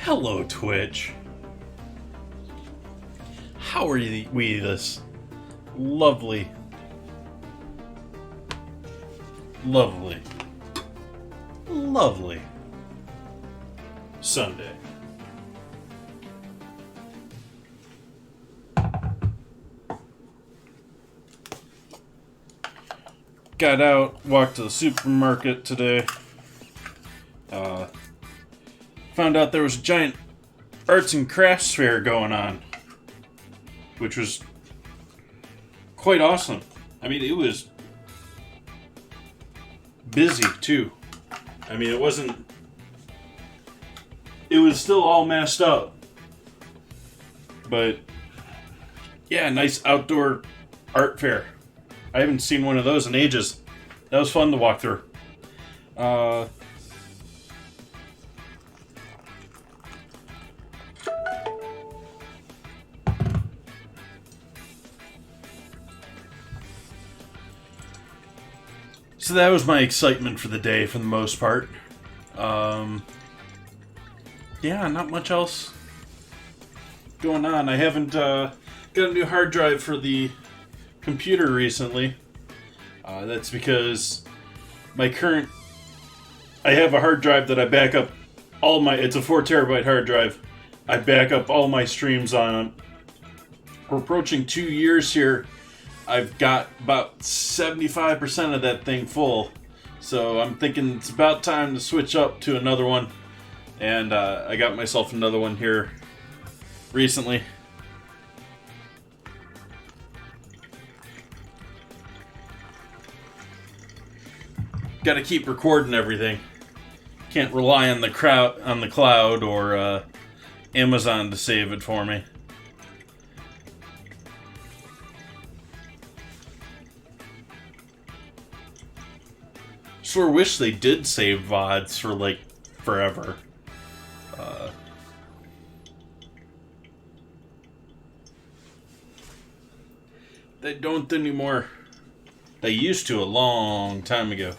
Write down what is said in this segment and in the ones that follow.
Hello, Twitch. How are we this lovely, lovely, lovely Sunday? Got out, walked to the supermarket today. Found out there was a giant arts and crafts fair going on, which was quite awesome. I mean, it was busy too. I mean, it was still all messed up. But yeah, nice outdoor art fair. I haven't seen one of those in ages. That was fun to walk through. So that was my excitement for the day for the most part. Yeah, not much else going on. I haven't got a new hard drive for the computer recently. That's because I have a hard drive that I back up it's a 4 terabyte hard drive. I back up all my streams on. We're approaching 2 years here. I've got about 75% of that thing full. So I'm thinking it's about time to switch up to another one. And I got myself another one here recently. Got to keep recording everything. Can't rely on the cloud or Amazon to save it for me. Sure wish they did save VODs for like forever. They don't anymore. They used to a long time ago.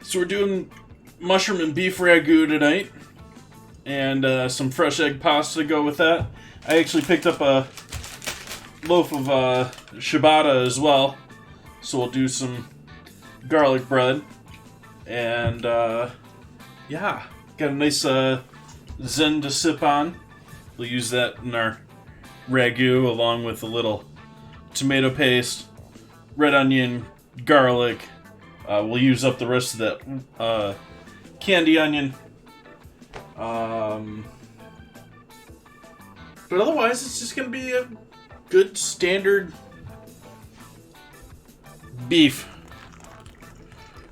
So we're doing mushroom and beef ragu tonight, and some fresh egg pasta to go with that. I actually picked up a loaf of ciabatta as well, so we'll do some garlic bread, and yeah, got a nice zen to sip on. We'll use that in our ragu along with a little tomato paste, red onion, garlic. We'll use up the rest of that candy onion. But otherwise, it's just going to be a good standard beef.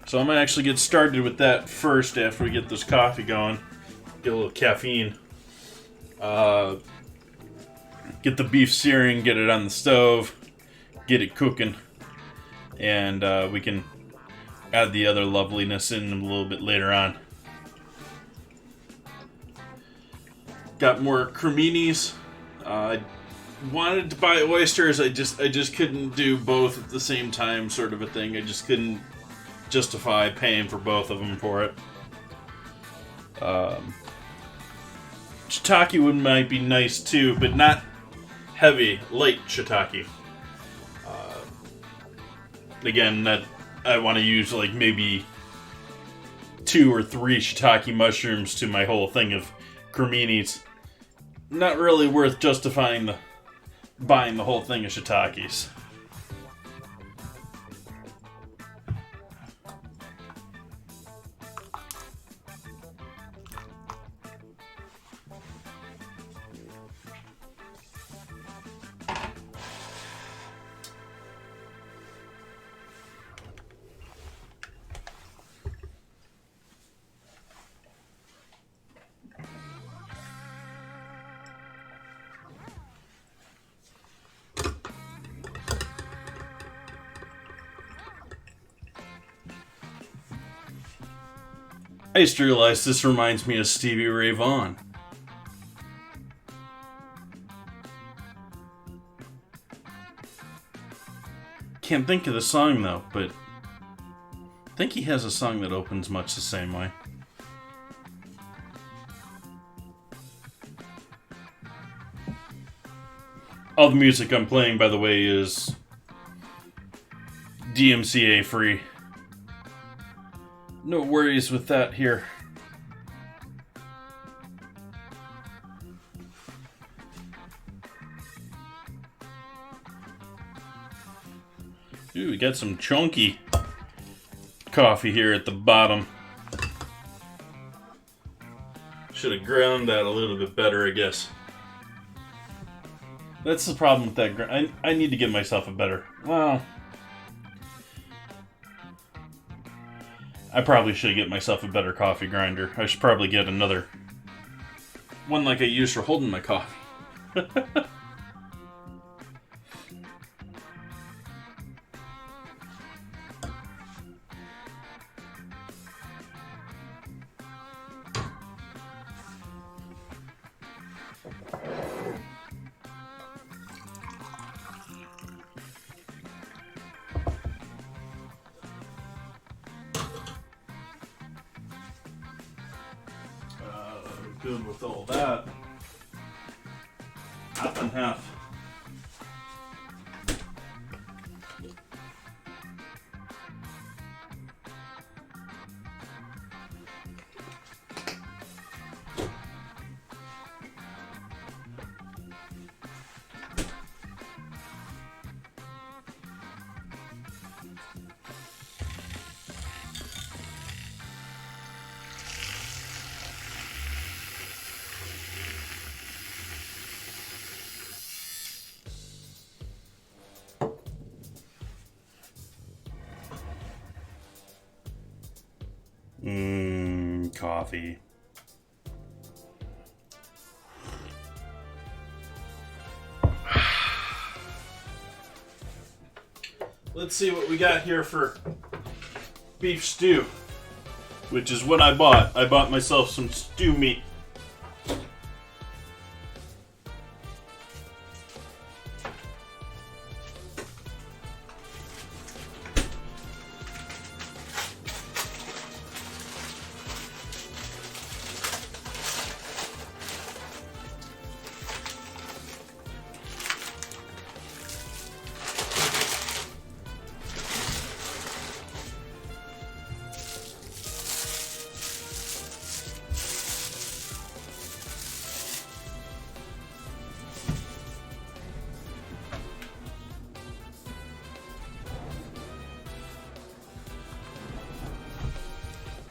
So I'm going to actually get started with that first after we get this coffee going. Get a little caffeine. Get the beef searing, get it on the stove, get it cooking. And we can add the other loveliness in a little bit later on. Got more creminis. I wanted to buy oysters. I just couldn't do both at the same time, sort of a thing. I just couldn't justify paying for both of them for it. Shiitake might be nice too, but not heavy, light shiitake. Again, that I want to use like maybe 2 or 3 shiitake mushrooms to my whole thing of creminis. Not really worth justifying buying the whole thing of shiitakes. I just realized this reminds me of Stevie Ray Vaughan. Can't think of the song though, but I think he has a song that opens much the same way. All the music I'm playing, by the way, is DMCA free. No worries with that here. Ooh, we got some chunky coffee here at the bottom. Should have ground that a little bit better, I guess. That's the problem with that. I need to get myself a better. Well, I probably should get myself a better coffee grinder. I should probably get another one like I use for holding my coffee. Good with all that. Half and half. Coffee. Let's see what we got here for beef stew, which is what I bought. I bought myself some stew meat.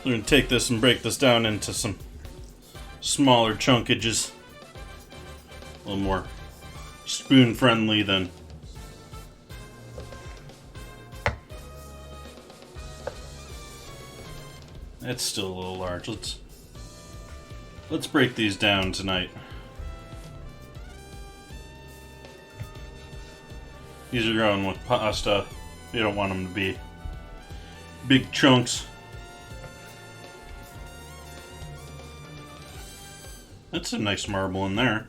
We're going to take this and break this down into some smaller chunkages. A little more spoon friendly than that's still a little large. Let's break these down tonight. These are going with pasta. You don't want them to be big chunks. That's a nice marble in there.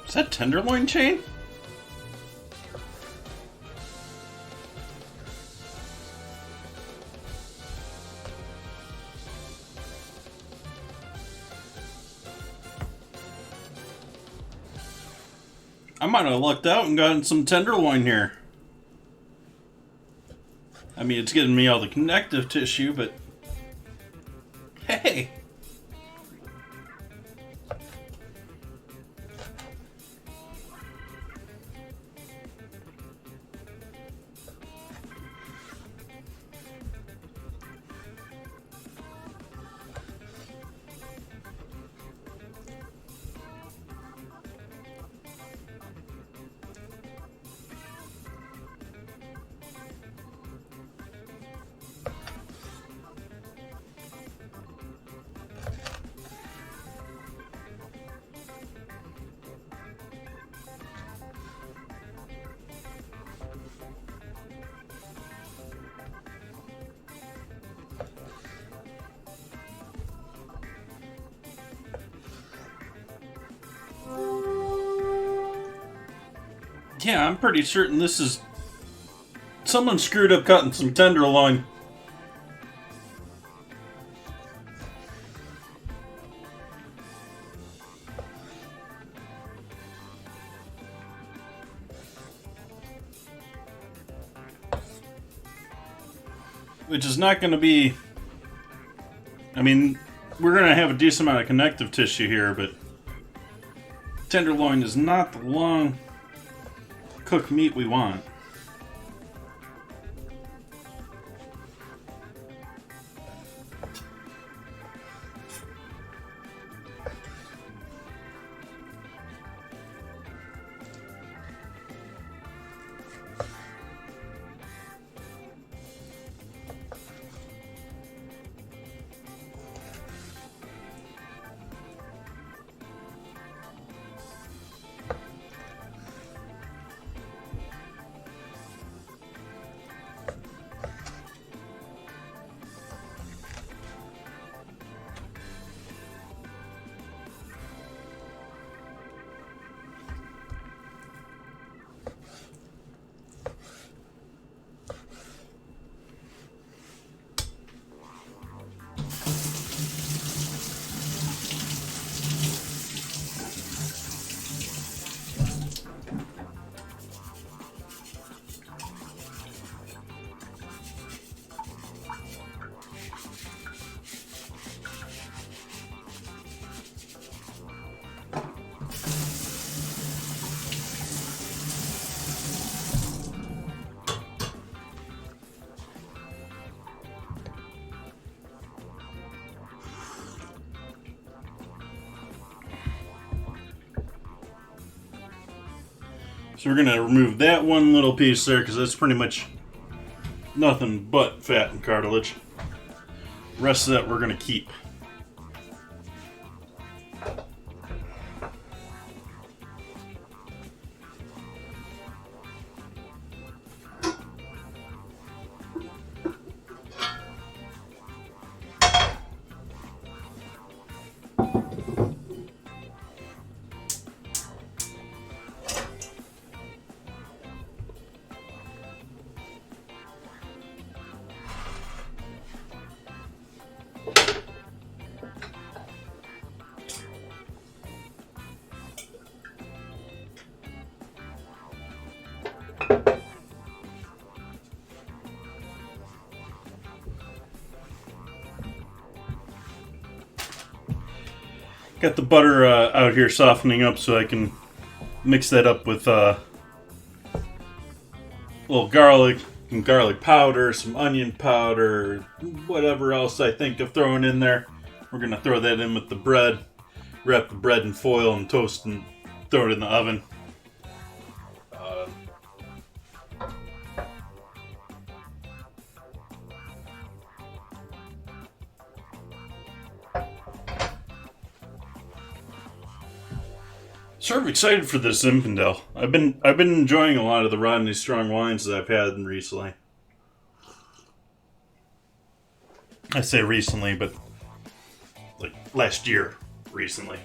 Is that tenderloin chain? I might have lucked out and gotten some tenderloin here. I mean, it's getting me all the connective tissue, but hey! Yeah, I'm pretty certain this is... Someone screwed up cutting some tenderloin. Which is not going to be... I mean, we're going to have a decent amount of connective tissue here, but tenderloin is not the long cooked meat we want. So we're going to remove that one little piece there because that's pretty much nothing but fat and cartilage. The rest of that we're going to keep. Got the butter out here softening up so I can mix that up with a little garlic and garlic powder, some onion powder, whatever else I think of throwing in there. We're going to throw that in with the bread, wrap the bread in foil and toast and throw it in the oven. Sort of excited for this Zinfandel. I've been enjoying a lot of the Rodney Strong wines that I've had recently. I say recently, but like last year, recently.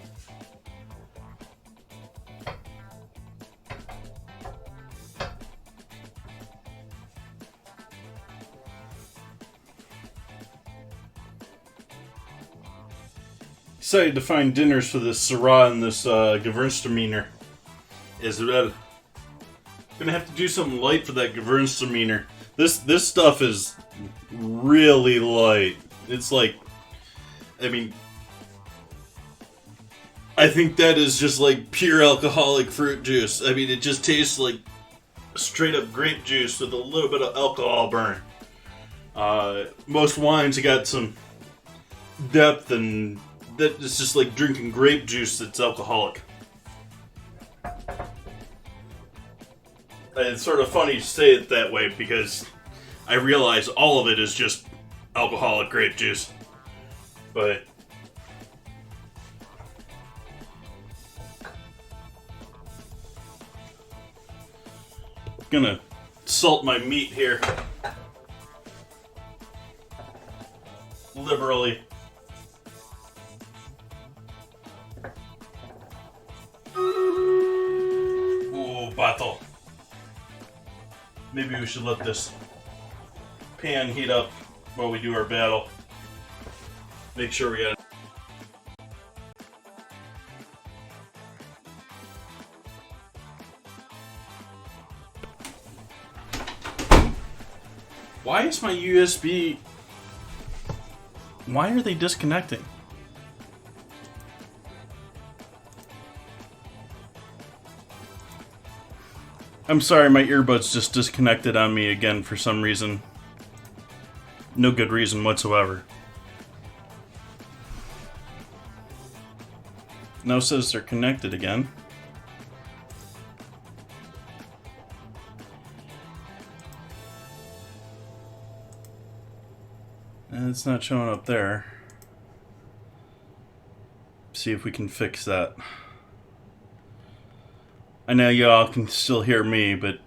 Excited to find dinners for this Syrah and this Gewürztraminer. Is that gonna have to do something light for that Gewürztraminer. This stuff is really light. It's like, I mean, I think that is just like pure alcoholic fruit juice. I mean, it just tastes like straight up grape juice with a little bit of alcohol burn. Most wines have got some depth, and that is just like drinking grape juice that's alcoholic. And it's sort of funny to say it that way because I realize all of it is just alcoholic grape juice. But gonna salt my meat here liberally. Ooh, battle. Maybe we should let this pan heat up while we do our battle. Make sure we got it. Why is my USB... Why are they disconnecting? I'm sorry, my earbuds just disconnected on me again for some reason. No good reason whatsoever. Now it says they're connected again. And it's not showing up there. See if we can fix that. I know y'all can still hear me, but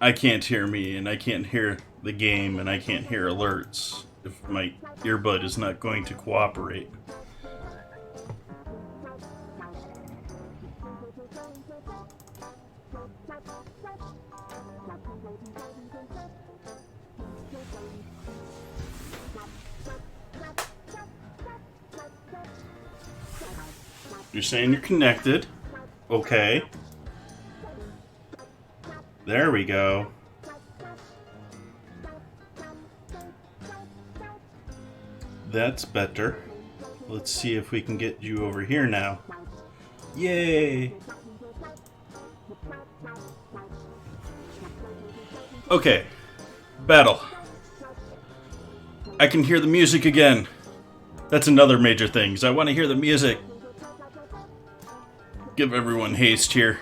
I can't hear me, and I can't hear the game, and I can't hear alerts if my earbud is not going to cooperate. You're saying you're connected. Okay. There we go. That's better. Let's see if we can get you over here now. Yay! Okay. Battle. I can hear the music again. That's another major thing, because I want to hear the music. Give everyone haste here.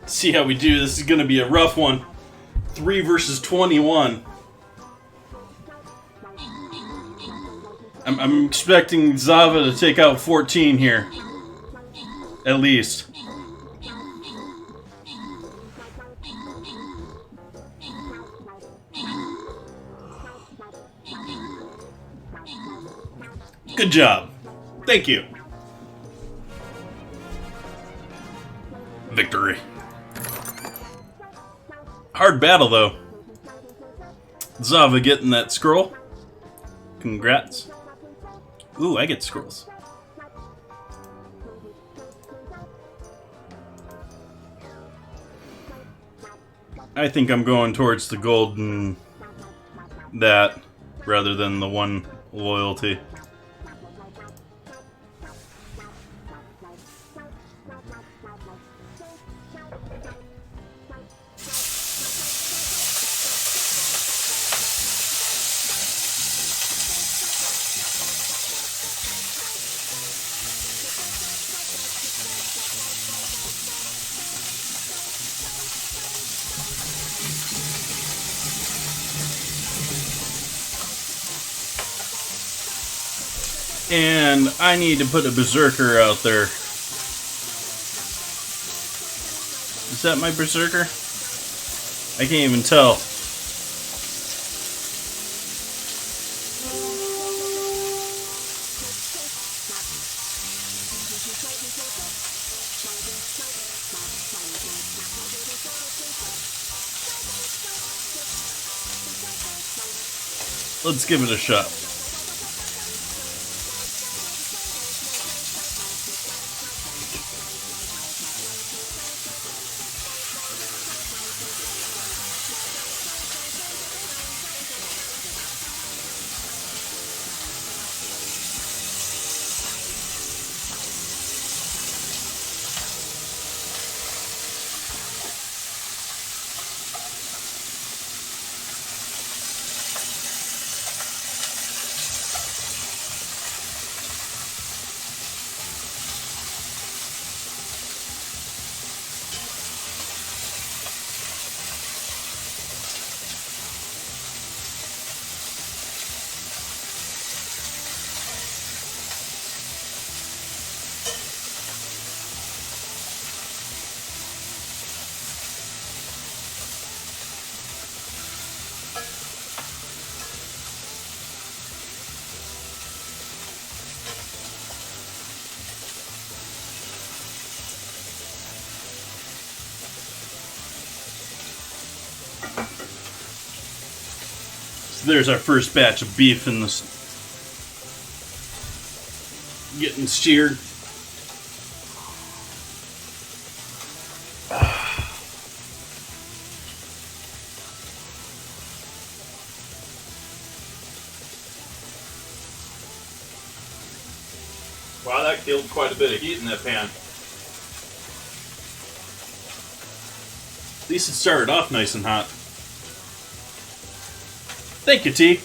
See how we do. This is going to be a rough one. 3 versus 21. I'm expecting Zava to take out 14 here. At least. Good job. Thank you. Victory. Hard battle, though. Zava getting that scroll. Congrats. Ooh, I get scrolls. I think I'm going towards the golden that rather than the one loyalty. And I need to put a berserker out there. Is that my berserker? I can't even tell. Let's give it a shot. So there's our first batch of beef in this, getting seared. Wow, that killed quite a bit of heat in that pan. At least it started off nice and hot. Thank you, T.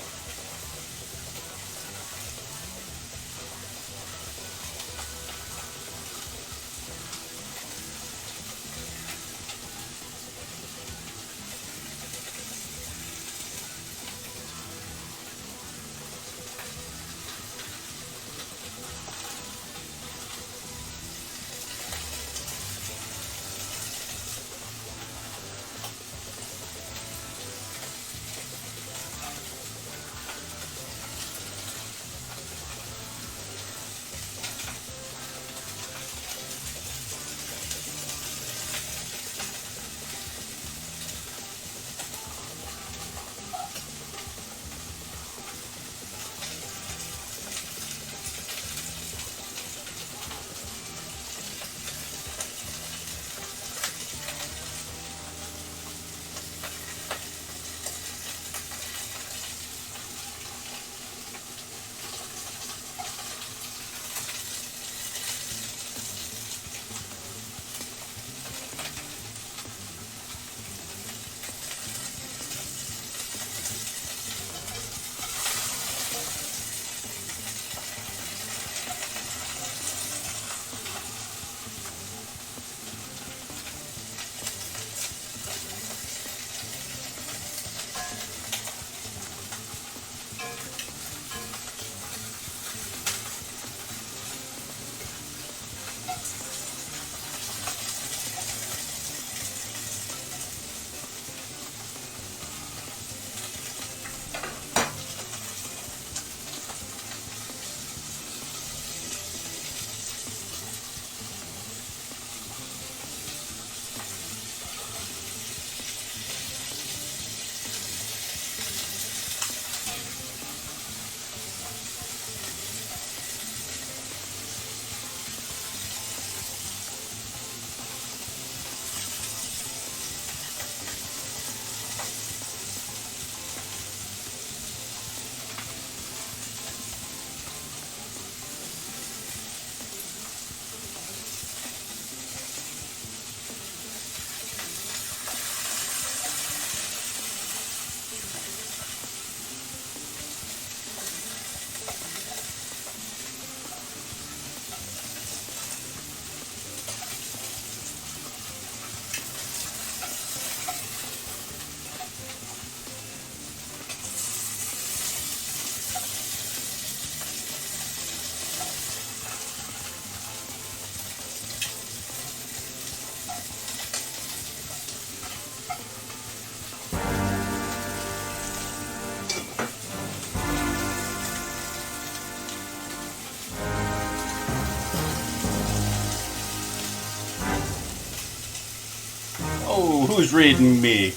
Oh, who's raiding me?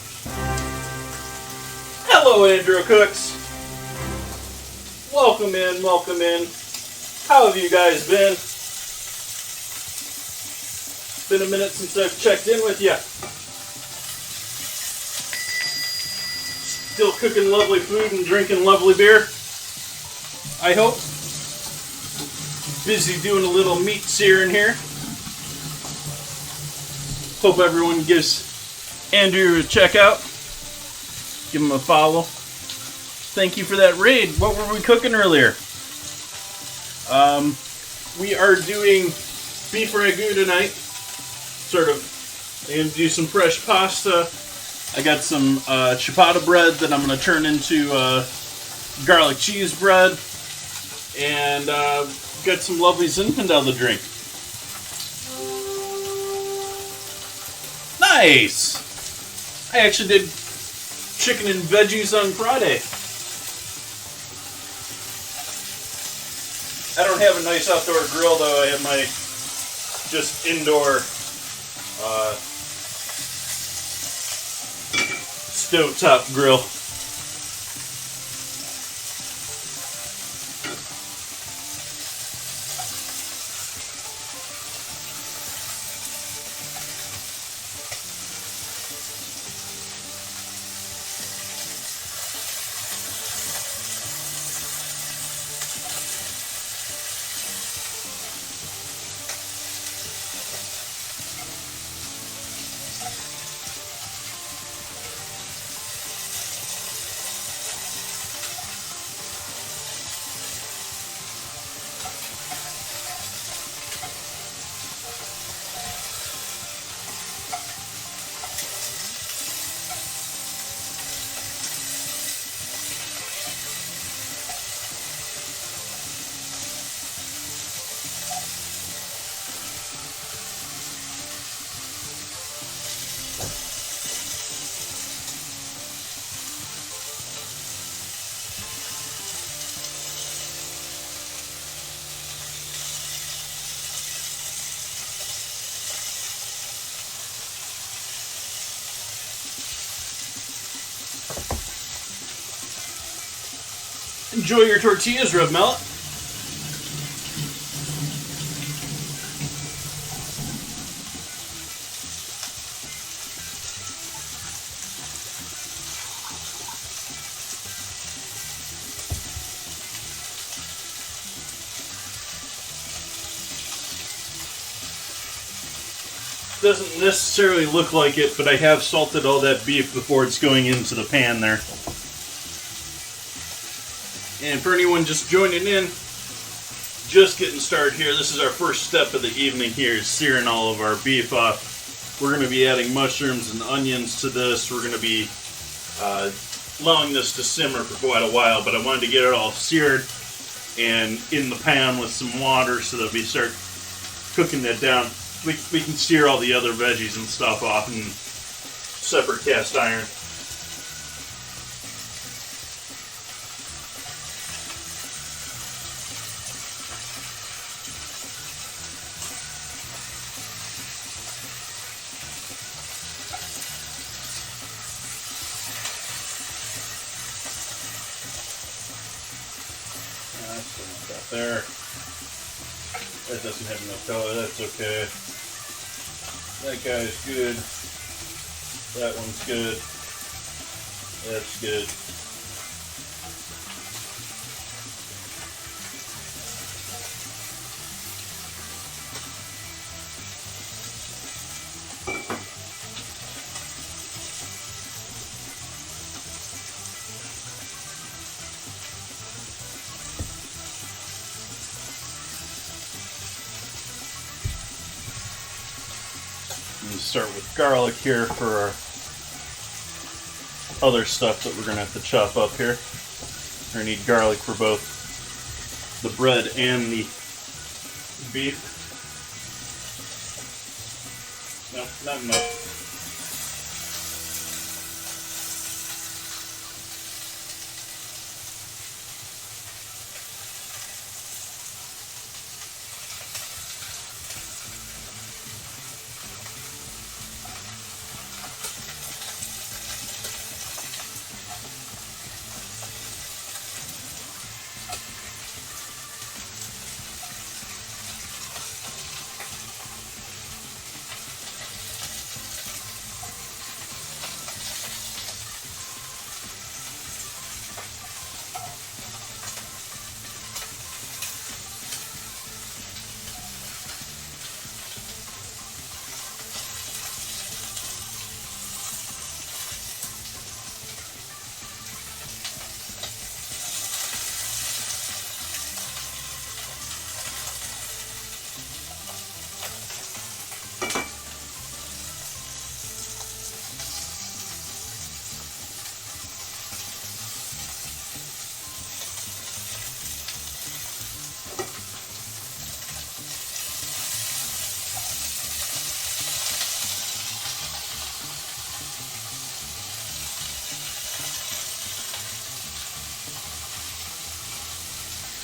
Hello, Andrew Cooks. Welcome in, welcome in. How have you guys been? It's been a minute since I've checked in with you. Still cooking lovely food and drinking lovely beer, I hope. Busy doing a little meat searing here. Hope everyone gives Andrew a check out. Give him a follow. Thank you for that raid. What were we cooking earlier? We are doing beef ragu tonight. Sort of. I'm going to do some fresh pasta. I got some ciabatta bread that I'm going to turn into garlic cheese bread. And got some lovely Zinfandel to drink. Nice! I actually did chicken and veggies on Friday. I don't have a nice outdoor grill though. I have my just indoor stovetop grill. Enjoy your tortillas, Rev Mallet. Doesn't necessarily look like it, but I have salted all that beef before it's going into the pan there. And for anyone just joining in, just getting started here, this is our first step of the evening here, is searing all of our beef off. We're going to be adding mushrooms and onions to this. We're going to be allowing this to simmer for quite a while, but I wanted to get it all seared and in the pan with some water so that we start cooking that down. We can sear all the other veggies and stuff off in separate cast iron. That's not there. That doesn't have enough color, that's okay. That guy's good. That one's good. That's good. Start with garlic here for our other stuff that we're going to have to chop up here. We're going to need garlic for both the bread and the beef. No, not enough.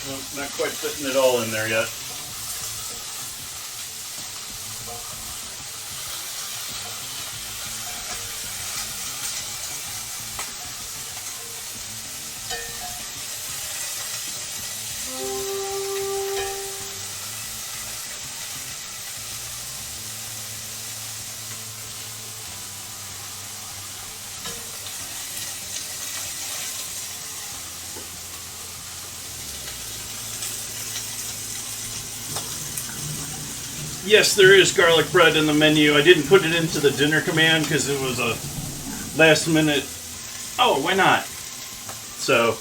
Well, not quite fitting it all in there yet. Yes, there is garlic bread in the menu. I didn't put it into the dinner command because it was a last minute, oh, why not? So,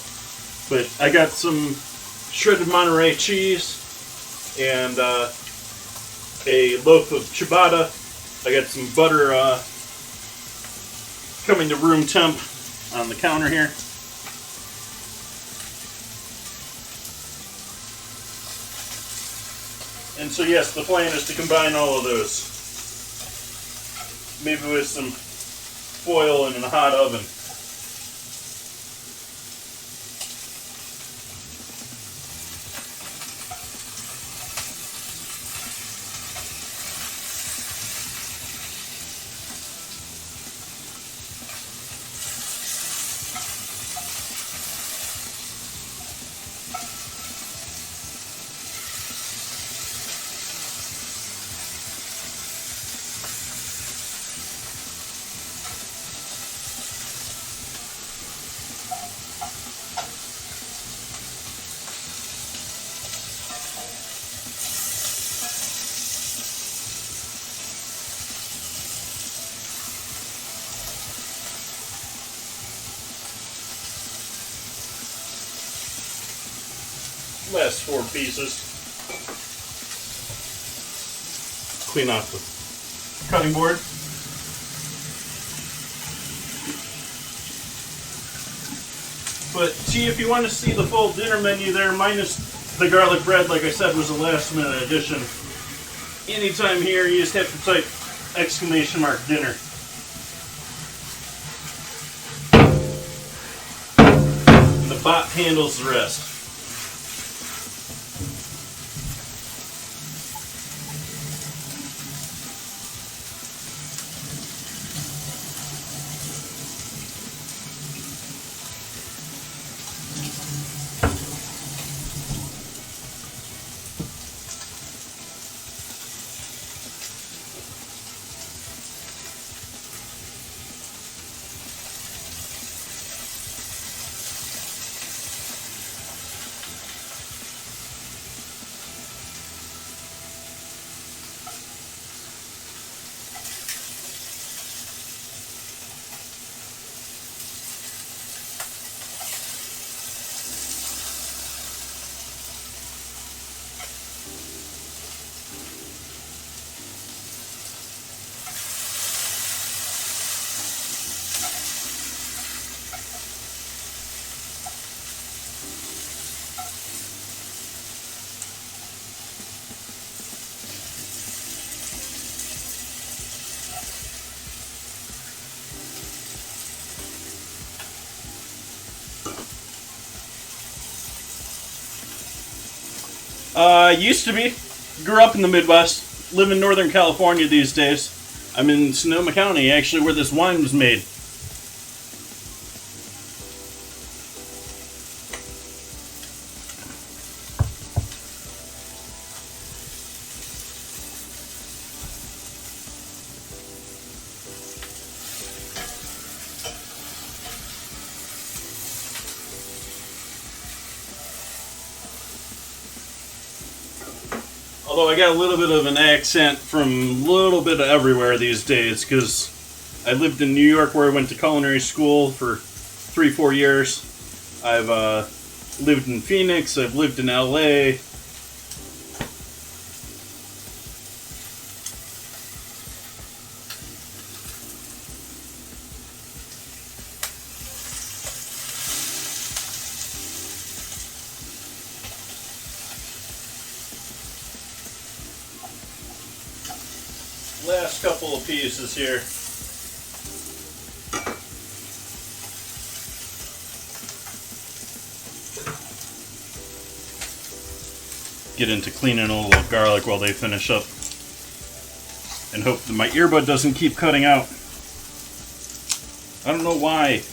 but I got some shredded Monterey cheese and a loaf of ciabatta. I got some butter coming to room temp on the counter here. And so yes, the plan is to combine all of those. Maybe with some foil and in a hot oven. last 4 pieces. Clean off the cutting board. But see, if you want to see the full dinner menu there, minus the garlic bread, like I said, was a last minute addition. Anytime here, you just have to type !dinner. And the bot handles the rest. Used to be. Grew up in the Midwest. Live in Northern California these days. I'm in Sonoma County, actually, where this wine was made. Although I got a little bit of an accent from a little bit of everywhere these days, because I lived in New York where I went to culinary school for 3-4 years. I've lived in Phoenix, I've lived in LA. Last couple of pieces here. Get into cleaning a little garlic while they finish up. And hope that my earbud doesn't keep cutting out. I don't know why.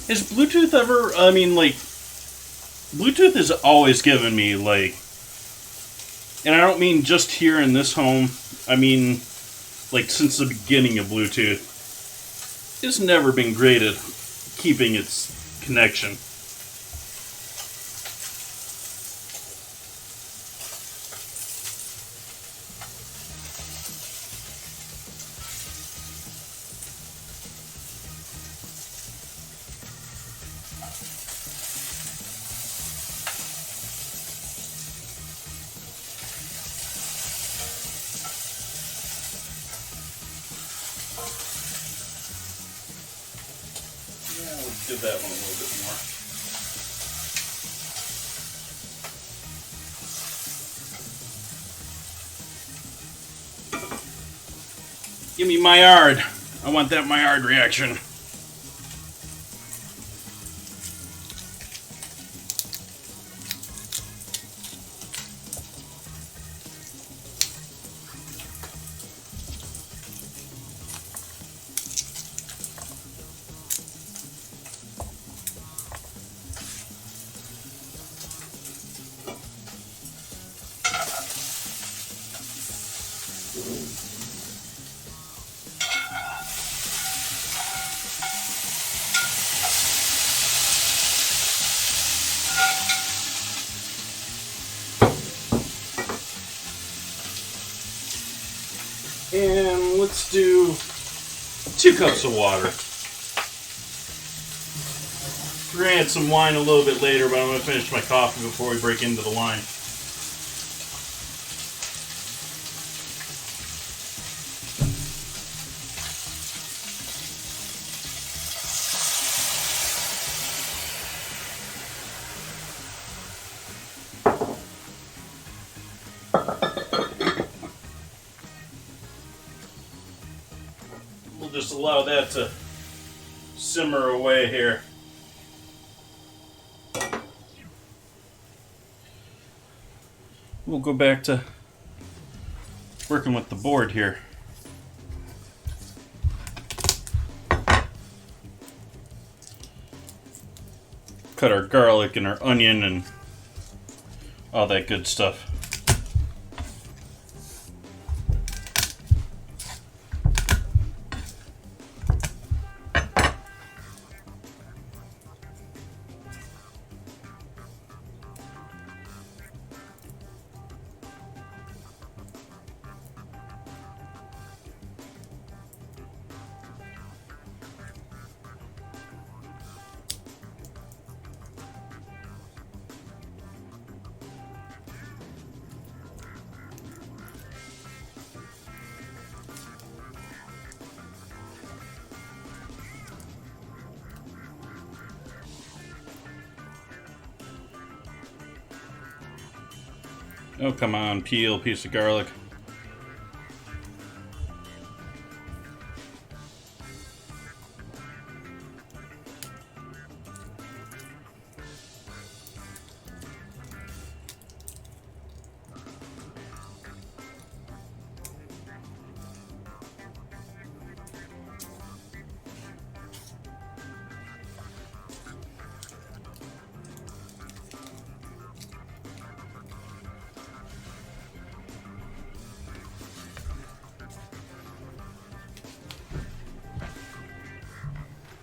Is Bluetooth ever, Bluetooth has always given me, and I don't mean just here in this home, I mean, since the beginning of Bluetooth, it's never been great at keeping its connection. Give that one a little bit more. Give me Maillard. I want that Maillard reaction. let's do 2 cups of water. We're going to add some wine a little bit later, but I'm going to finish my coffee before we break into the line. We'll just allow that to simmer away here. We'll go back to working with the board here. Cut our garlic and our onion and all that good stuff. Oh, come on, peel, piece of garlic.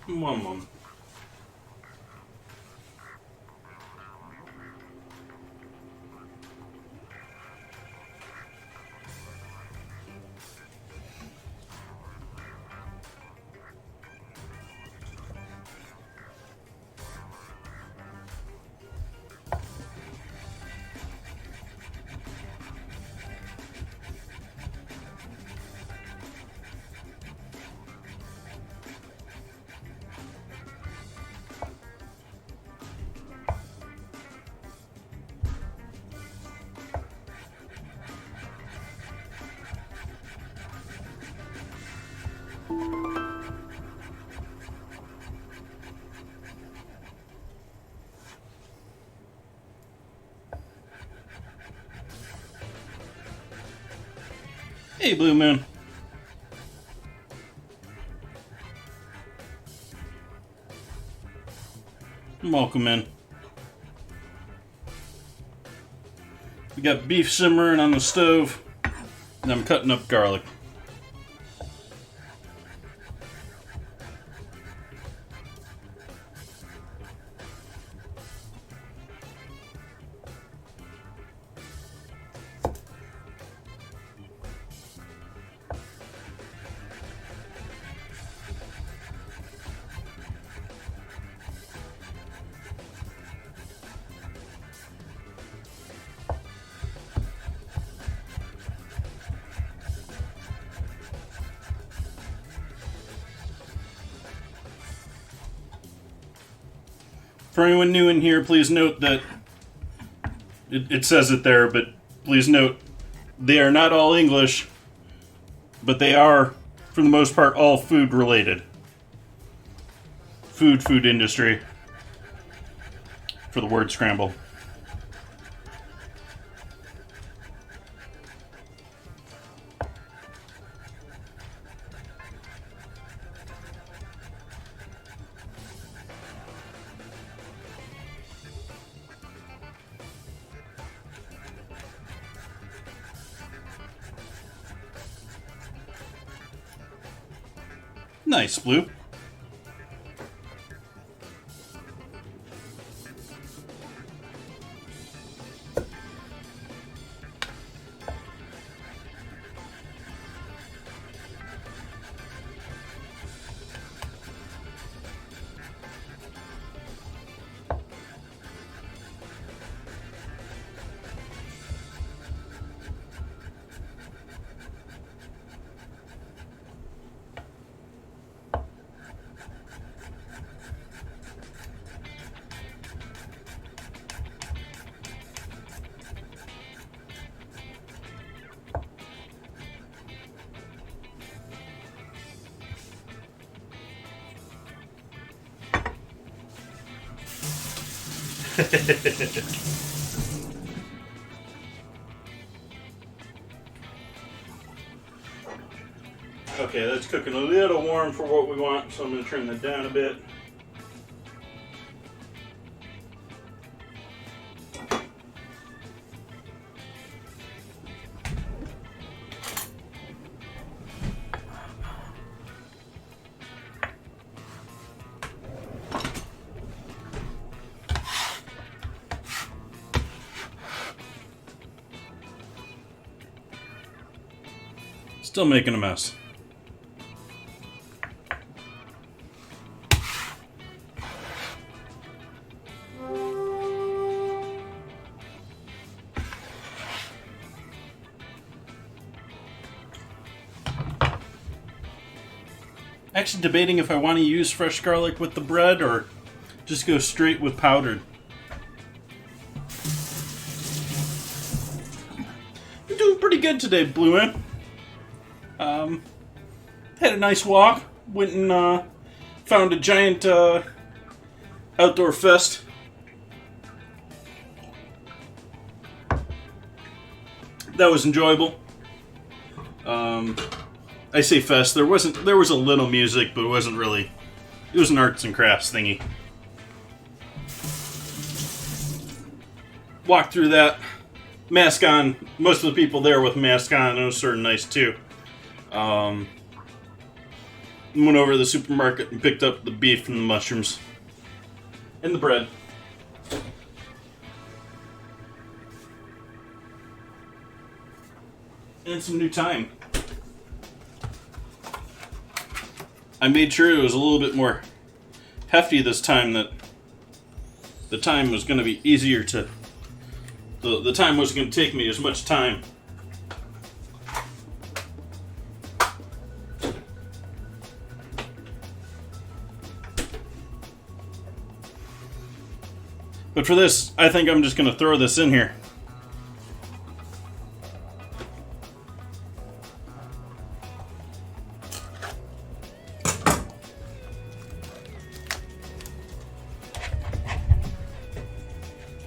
One moment. Hey, Blue Moon. Welcome in. We got beef simmering on the stove, and I'm cutting up garlic. For anyone new in here, please note that it says it there, but please note they are not all English, but they are, for the most part, all food related. Food industry for the word scramble. Nice, Blue. Okay, that's cooking a little warm for what we want, so I'm going to turn that down a bit. Still making a mess. Actually debating if I want to use fresh garlic with the bread or just go straight with powdered. We're doing pretty good today, Blue Man. Had a nice walk. Went and found a giant outdoor fest. That was enjoyable. I say fest. There was a little music, but it wasn't really. It was an arts and crafts thingy. Walked through that. Mask on. Most of the people there with mask on. It was sort of nice too. Went over to the supermarket and picked up the beef and the mushrooms. And the bread. And some new thyme. I made sure it was a little bit more hefty this time, that the thyme was going to be easier to... The thyme wasn't going to take me as much time. But for this, I think I'm just going to throw this in here.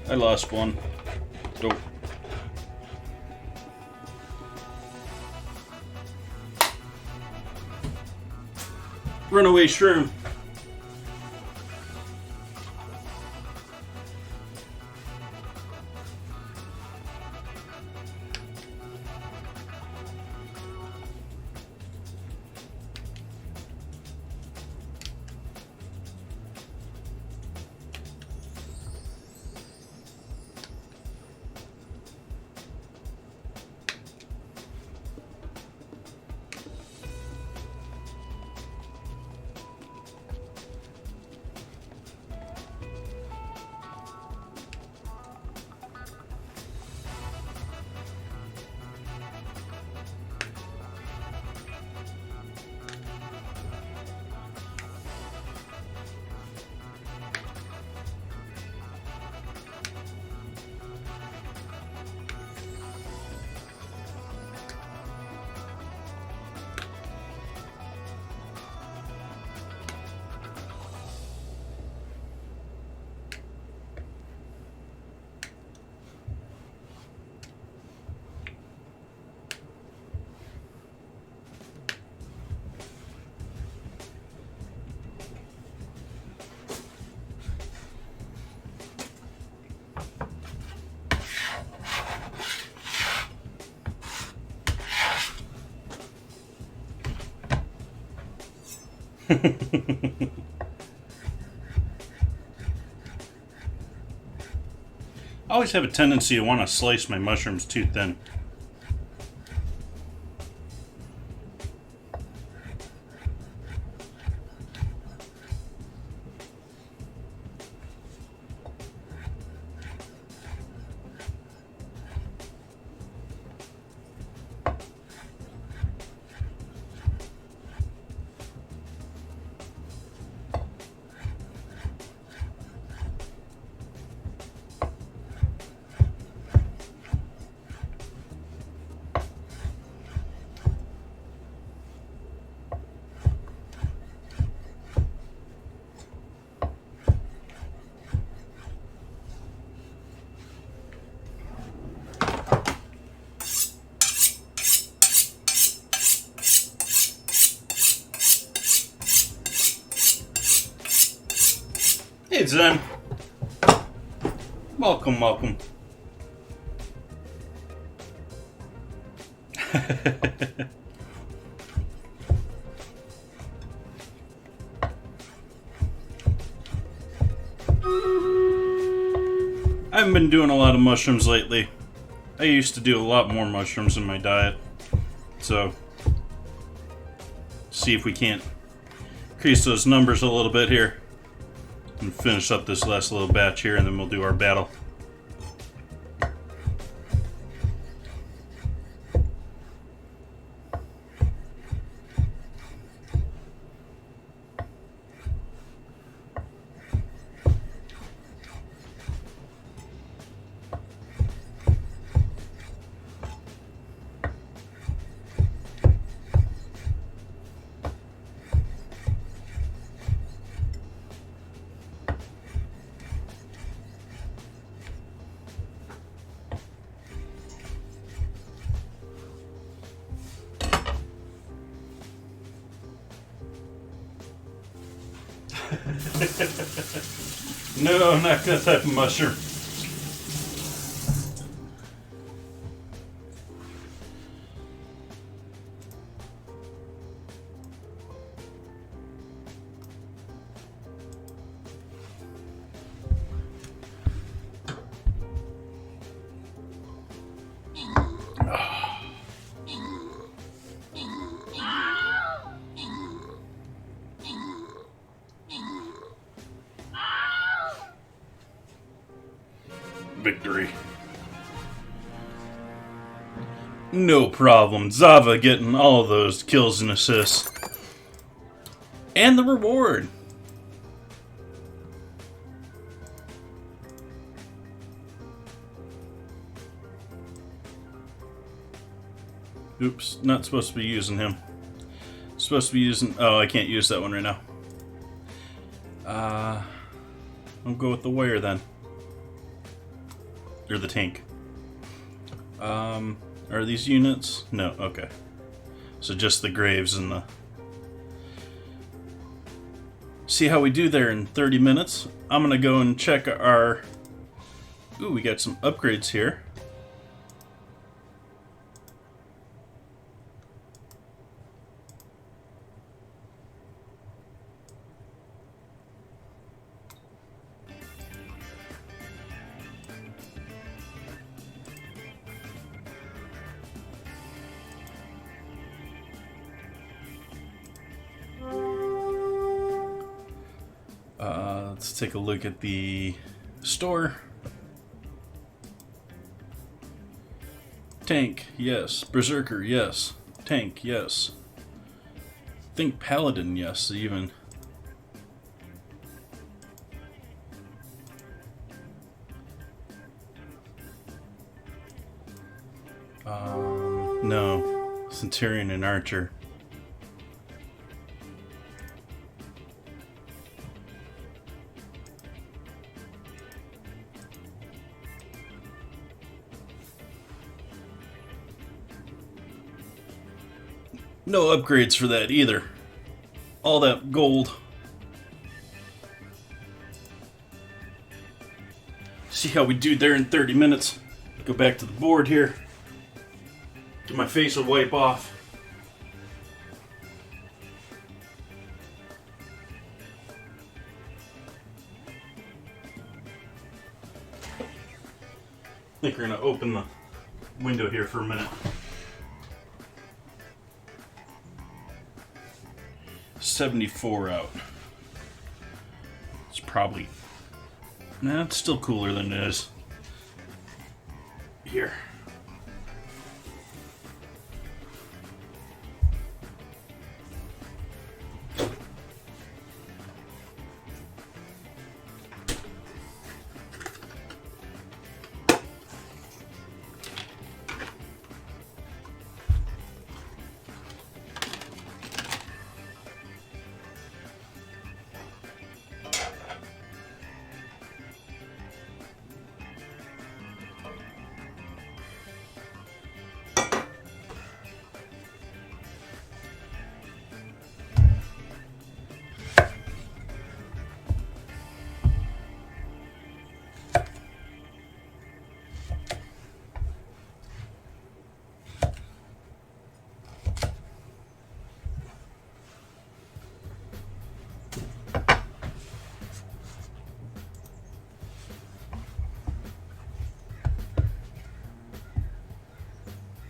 I lost one. Go. Runaway shroom. I always have a tendency to want to slice my mushrooms too thin. Hey, Zen. Welcome, welcome. I haven't been doing a lot of mushrooms lately. I used to do a lot more mushrooms in my diet. So, see if we can't increase those numbers a little bit here. And finish up this last little batch here, and then we'll do our battle. No, not that type of mushroom. Victory. No problem. Zava getting all of those kills and assists. And the reward. Oops, not supposed to be using him. Supposed to be using... Oh, I can't use that one right now. I'll go with the warrior then. Or the tank. Are these units? No, okay. So just the graves and the... See how we do there in 30 minutes. I'm gonna go and check our... Ooh, we got some upgrades here. Let's take a look at the store. Tank, yes. Berserker, yes. Tank, yes. Think Paladin, yes, even. No. Centurion and Archer. No upgrades for that either. All that gold. See how we do there in 30 minutes. Go back to the board here. Get my face a wipe off. I think we're gonna open the window here for a minute. 74 out. It's probably... Nah, it's still cooler than it is here.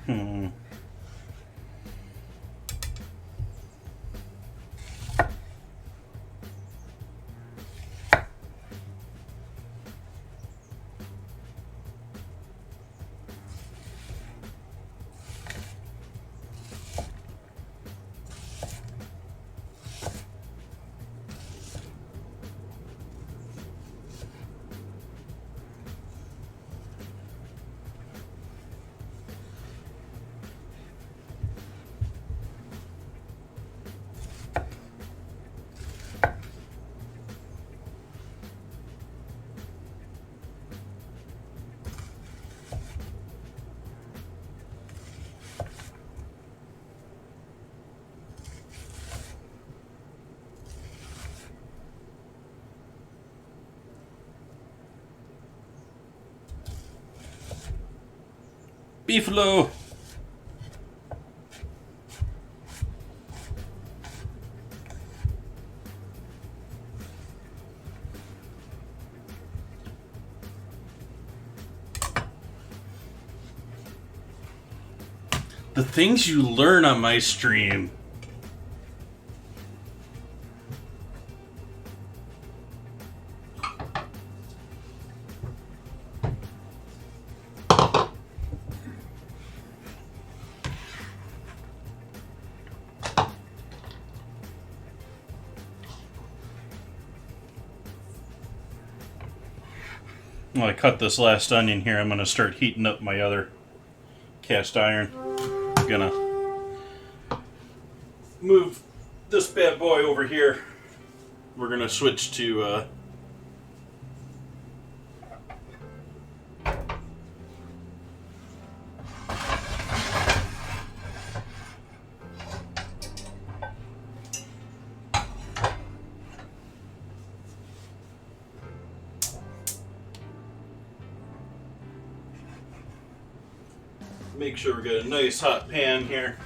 Hmm. Beefalo! The things you learn on my stream. While I cut this last onion here, I'm going to start heating up my other cast iron. I'm going to move this bad boy over here. We're going to switch to make sure we get a nice hot pan here.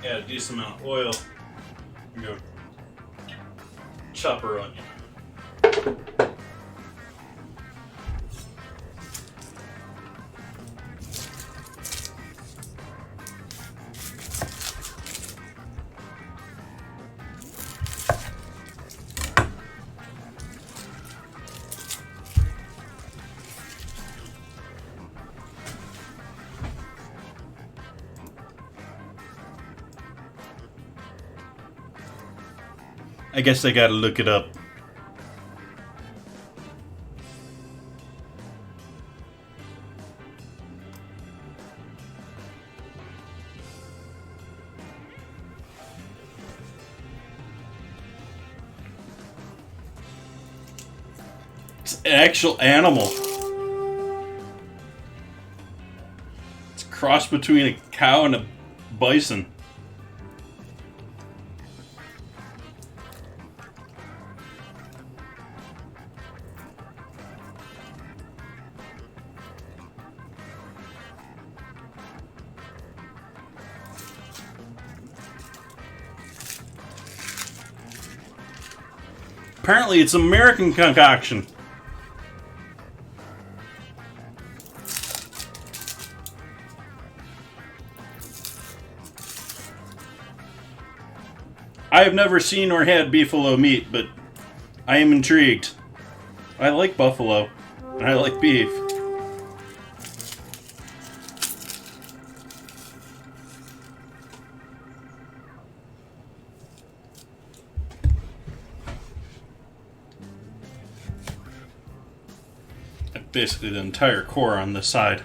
Add a decent amount of oil. We're going to chop our onion. I guess I gotta look it up. It's an actual animal. It's a cross between a cow and a bison. Apparently, it's American concoction. I have never seen or had beefalo meat, but I am intrigued. I like buffalo, and I like beef. Basically the entire core on this side.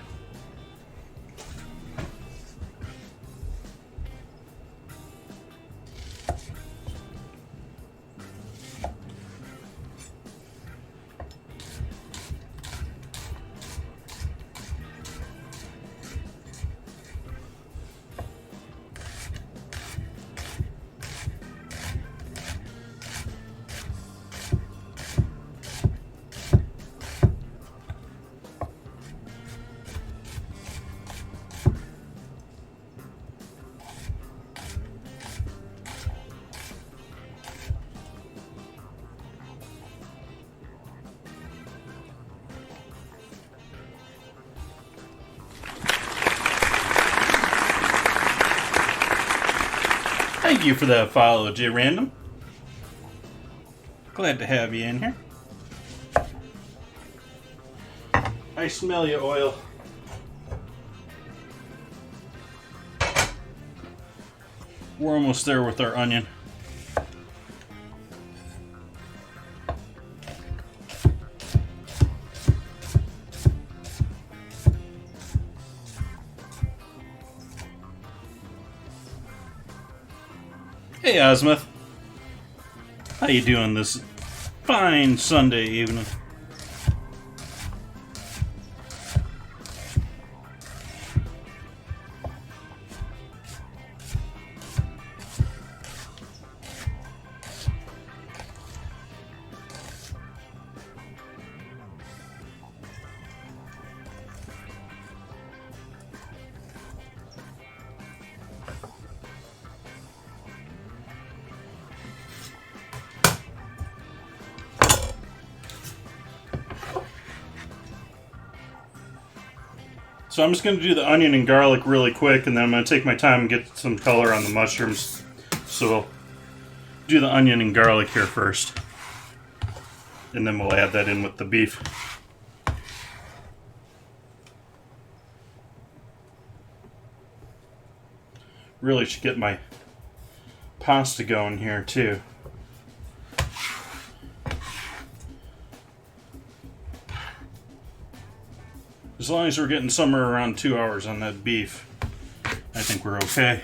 Thank you for that follow, J Random. Glad to have you in here. I smell you, oil. We're almost there with our onion. Hey, Osmuth. How you doing this fine Sunday evening? So I'm just going to do the onion and garlic really quick, and then I'm going to take my time and get some color on the mushrooms. So we'll do the onion and garlic here first, and then we'll add that in with the beef. Really should get my pasta going here too. As long as we're getting somewhere around 2 hours on that beef, I think we're okay.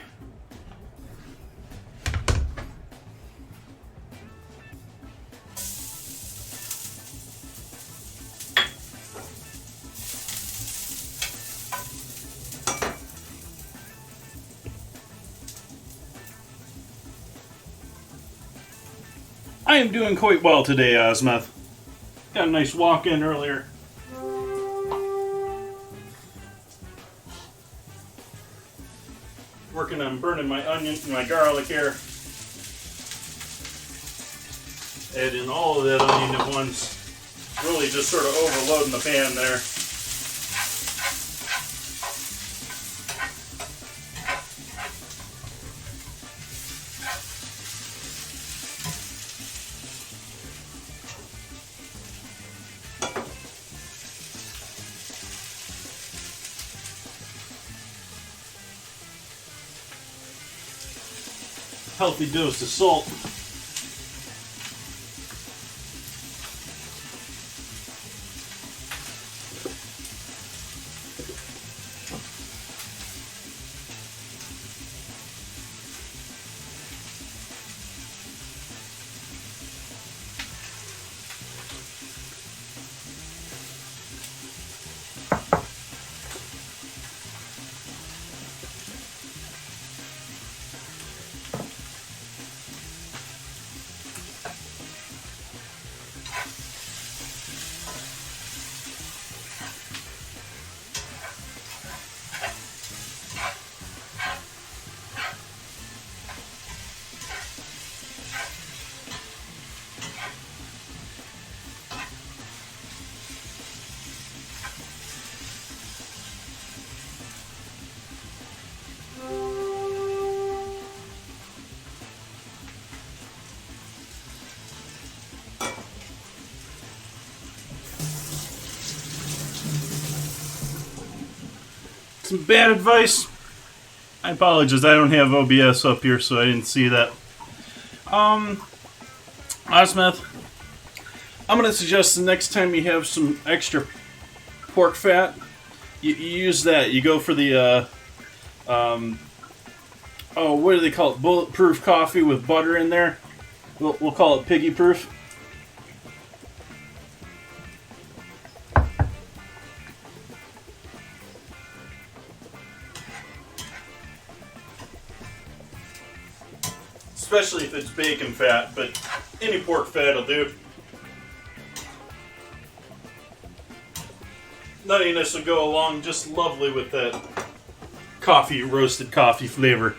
I am doing quite well today, Osmuth. Got a nice walk in earlier. Working on burning my onion and my garlic here. Add in all of that onion at once. Really just sort of overloading the pan there. Healthy dose of salt. Some bad advice. I apologize. I don't have OBS up here, so I didn't see that. Osmuth, I'm going to suggest the next time you have some extra pork fat, you use that. You go for the, what do they call it? Bulletproof coffee with butter in there. We'll call it piggy proof. Especially if it's bacon fat, but any pork fat will do. Nuttiness will go along just lovely with that roasted coffee flavor.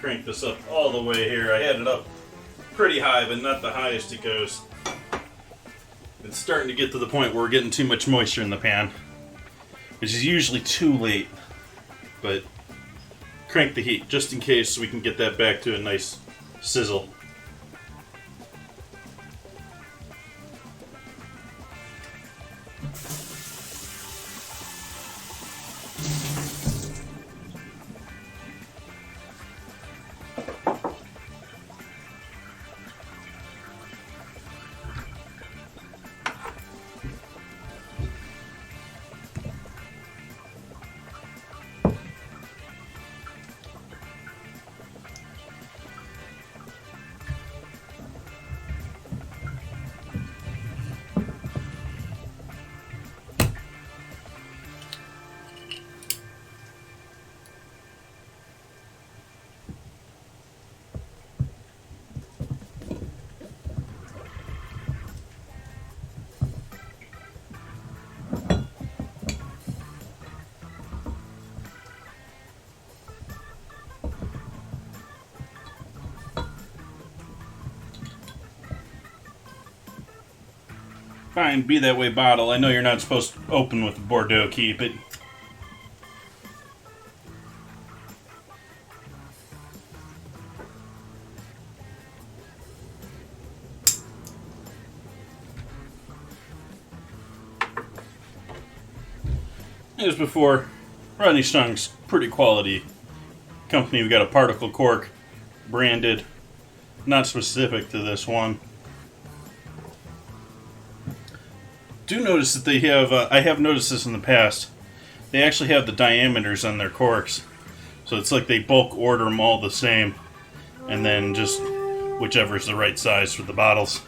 crank this up all the way here. I had it up pretty high, but not the highest it goes. It's starting to get to the point where we're getting too much moisture in the pan, which is usually too late. But crank the heat just in case so we can get that back to a nice sizzle. Fine, be that way, bottle. I know you're not supposed to open with a Bordeaux key, but as before, Rodney Strong's pretty quality company. We got a particle cork, branded, not specific to this one. Do notice that they have, I have noticed this in the past, they actually have the diameters on their corks. So it's like they bulk order them all the same, and then just whichever's the right size for the bottles.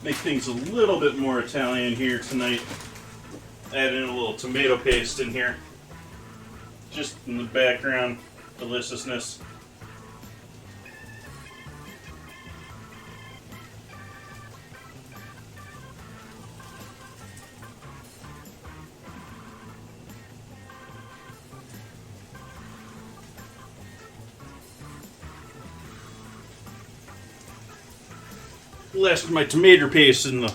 Make things a little bit more Italian here tonight. Add in a little tomato paste in here. Just in the background, deliciousness. Last of my tomato paste in the...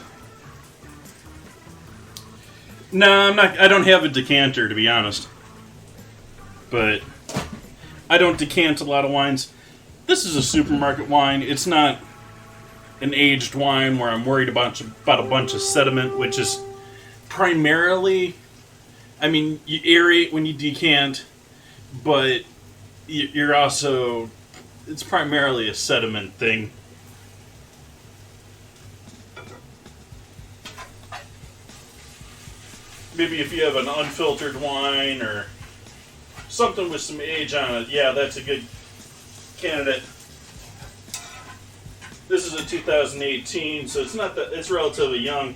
No, I'm not. I don't have a decanter, to be honest. But I don't decant a lot of wines. This is a supermarket wine. It's not an aged wine where I'm worried about a bunch of sediment, which is primarily... I mean, you aerate when you decant, but you're also... It's primarily a sediment thing. Maybe if you have an unfiltered wine or something with some age on it, yeah, that's a good candidate. This is a 2018, so it's not that, it's relatively young.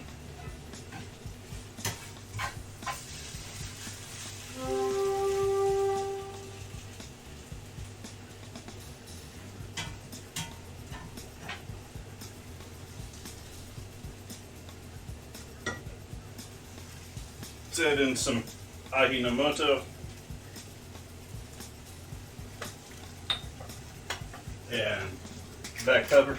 Let's add in some Ajinomoto. And back cover.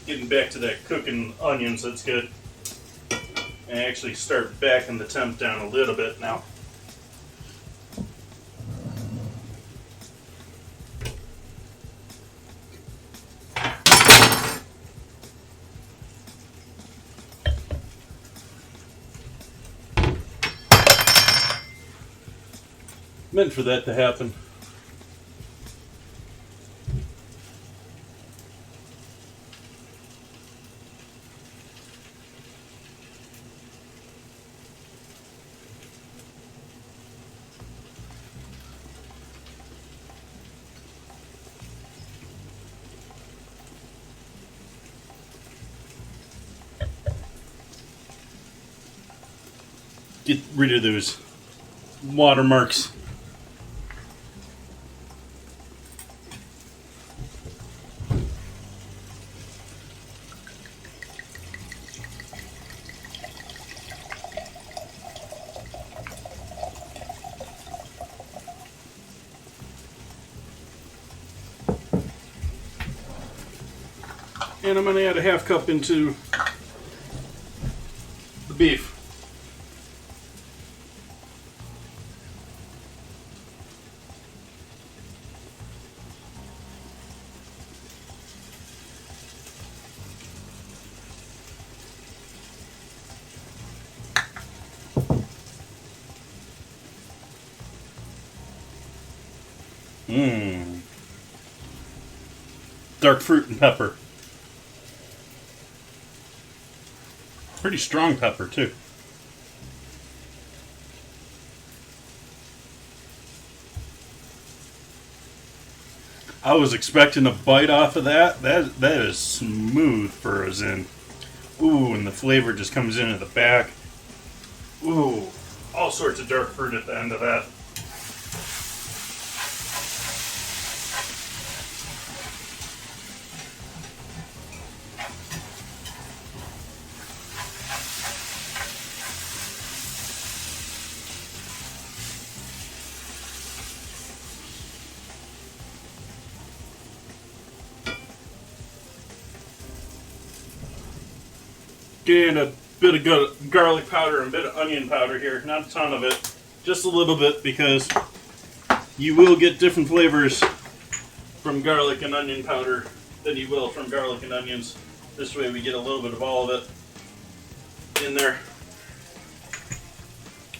Getting back to that cooking onions, that's good. And actually start backing the temp down a little bit now. meant for that to happen. Get rid of those watermarks. And I'm going to add a half cup into the beef. Dark fruit and pepper. Pretty strong pepper, too. I was expecting a bite off of that. That is smooth for a Zin. Ooh, and the flavor just comes in at the back. Ooh, all sorts of dark fruit at the end of that. Getting a bit of garlic powder and a bit of onion powder here. Not a ton of it, just a little bit, because you will get different flavors from garlic and onion powder than you will from garlic and onions. This way we get a little bit of all of it in there.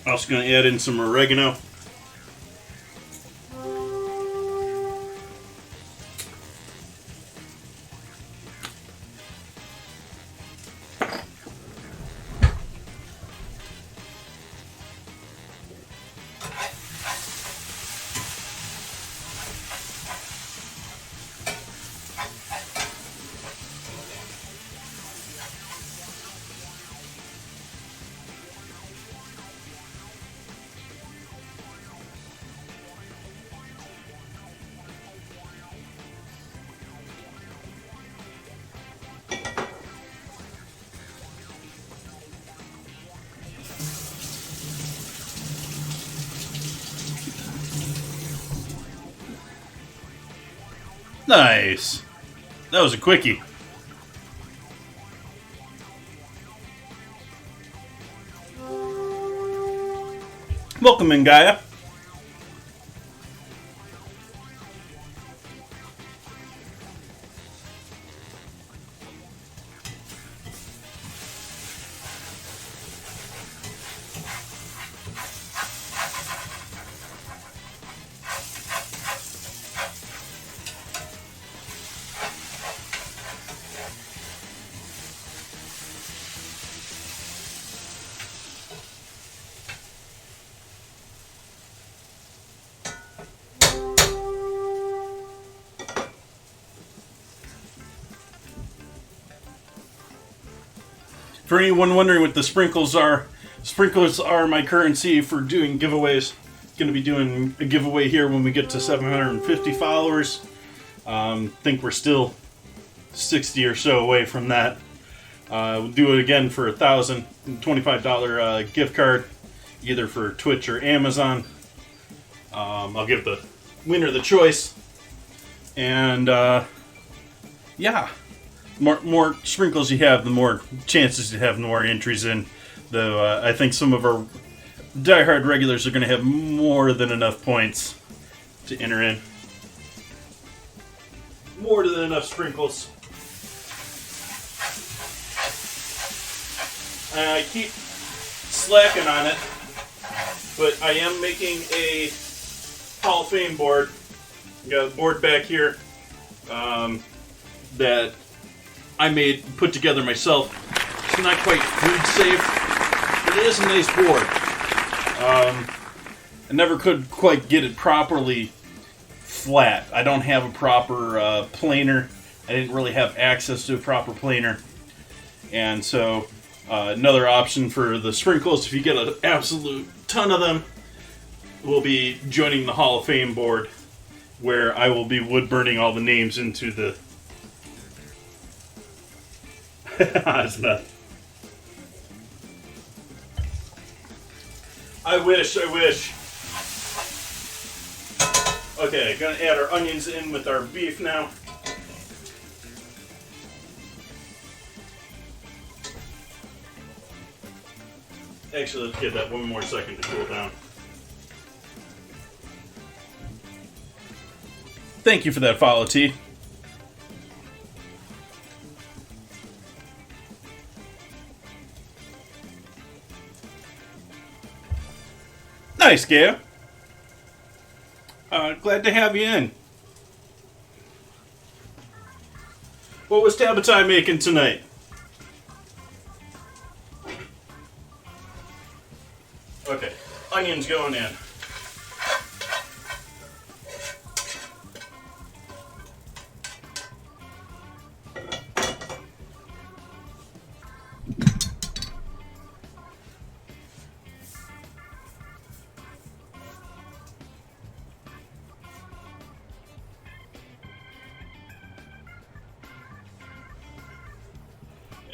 Also going to add in some oregano. Nice. That was a quickie. Welcome in, Gaia. For anyone wondering what the sprinkles are my currency for doing giveaways. Going to be doing a giveaway here when we get to 750 followers. Think we're still 60 or so away from that. We'll do it again for $1,025 gift card, either for Twitch or Amazon. I'll give the winner the choice. And yeah. More sprinkles you have, the more chances you have, the more entries in. Though I think some of our diehard regulars are going to have more than enough points to enter in. More than enough sprinkles. I keep slacking on it, but I am making a Hall of Fame board. We got a board back here that I put together myself. It's not quite food safe, but it is a nice board. I never could quite get it properly flat. I don't have a proper planer. I didn't really have access to a proper planer. And so another option for the sprinkles, if you get an absolute ton of them, will be joining the Hall of Fame board, where I will be wood burning all the names into the... It's not... I wish. Okay, gonna add our onions in with our beef now. Actually, let's give that one more second to cool down. Thank you for that follow, T. Nice, Gail. Glad to have you in. What was Tabitha making tonight? Okay, onions going in.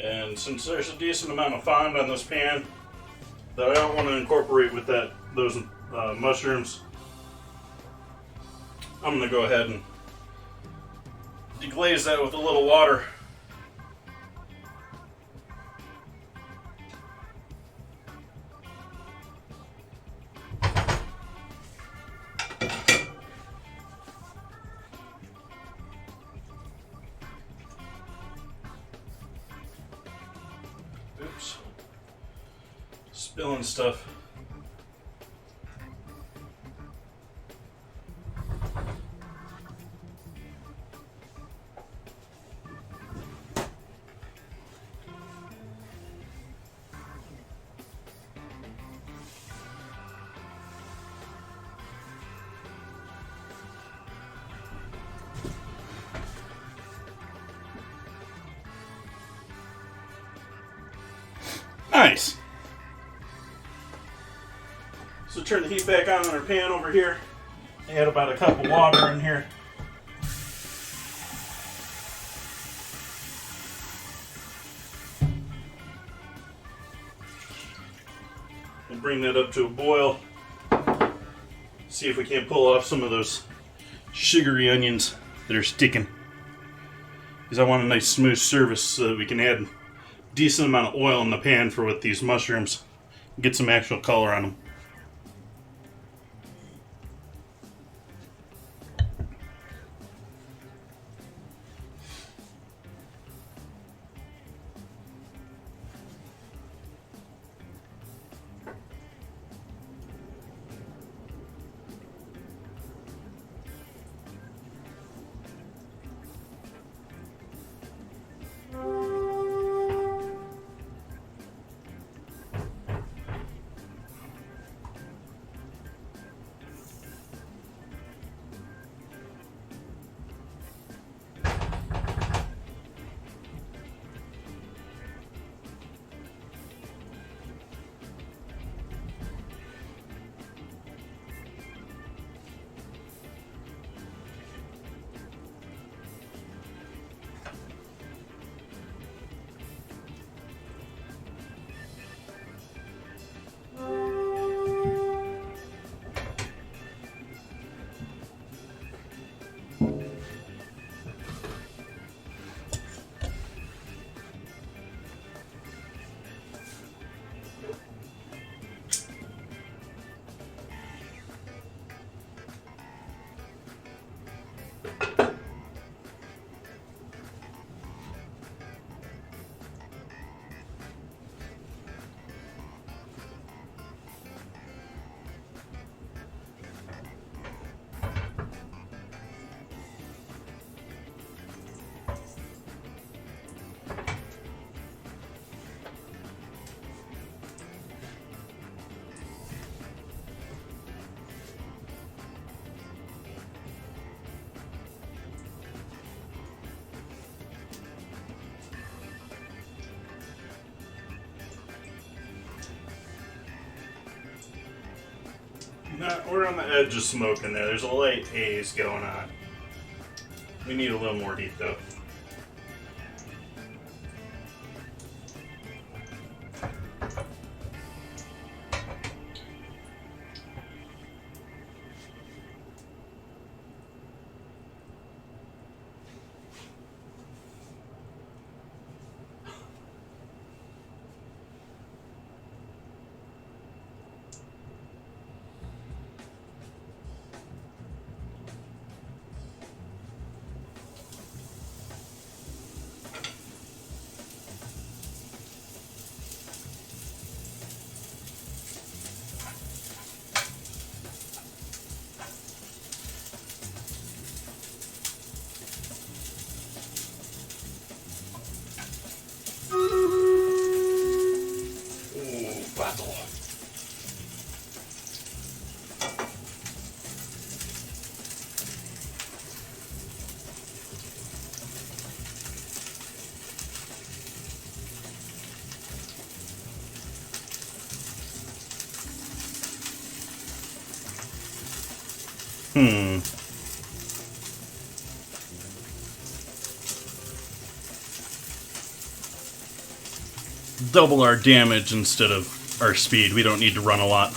And since there's a decent amount of fond on this pan that I don't want to incorporate with those mushrooms, I'm going to go ahead and deglaze that with a little water. Oops. Spilling stuff. Nice. So turn the heat back on our pan over here. Add about a cup of water in here. And bring that up to a boil. See if we can't pull off some of those sugary onions that are sticking. Because I want a nice smooth surface so that we can add decent amount of oil in the pan for with these mushrooms. Get some actual color on them. No, we're on the edge of smoke in there. There's a light haze going on. We need a little more heat, though. Battle. Double our damage instead of our speed. We don't need to run a lot.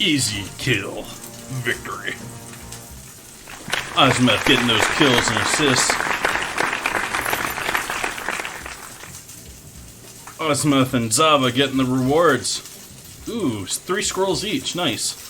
Easy kill. Victory. Azimuth getting those kills and assists. Azimuth and Zava getting the rewards. Ooh, 3 scrolls each. Nice.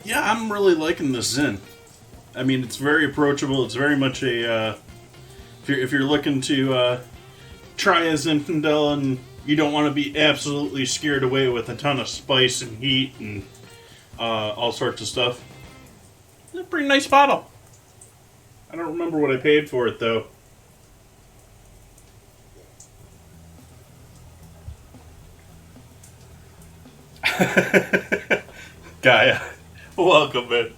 Yeah, I'm really liking this Zen. I mean, it's very approachable. It's very much a if you're looking to try a Zinfandel and you don't want to be absolutely scared away with a ton of spice and heat and all sorts of stuff. It's a pretty nice bottle. I don't remember what I paid for it though. Gaia, welcome, man.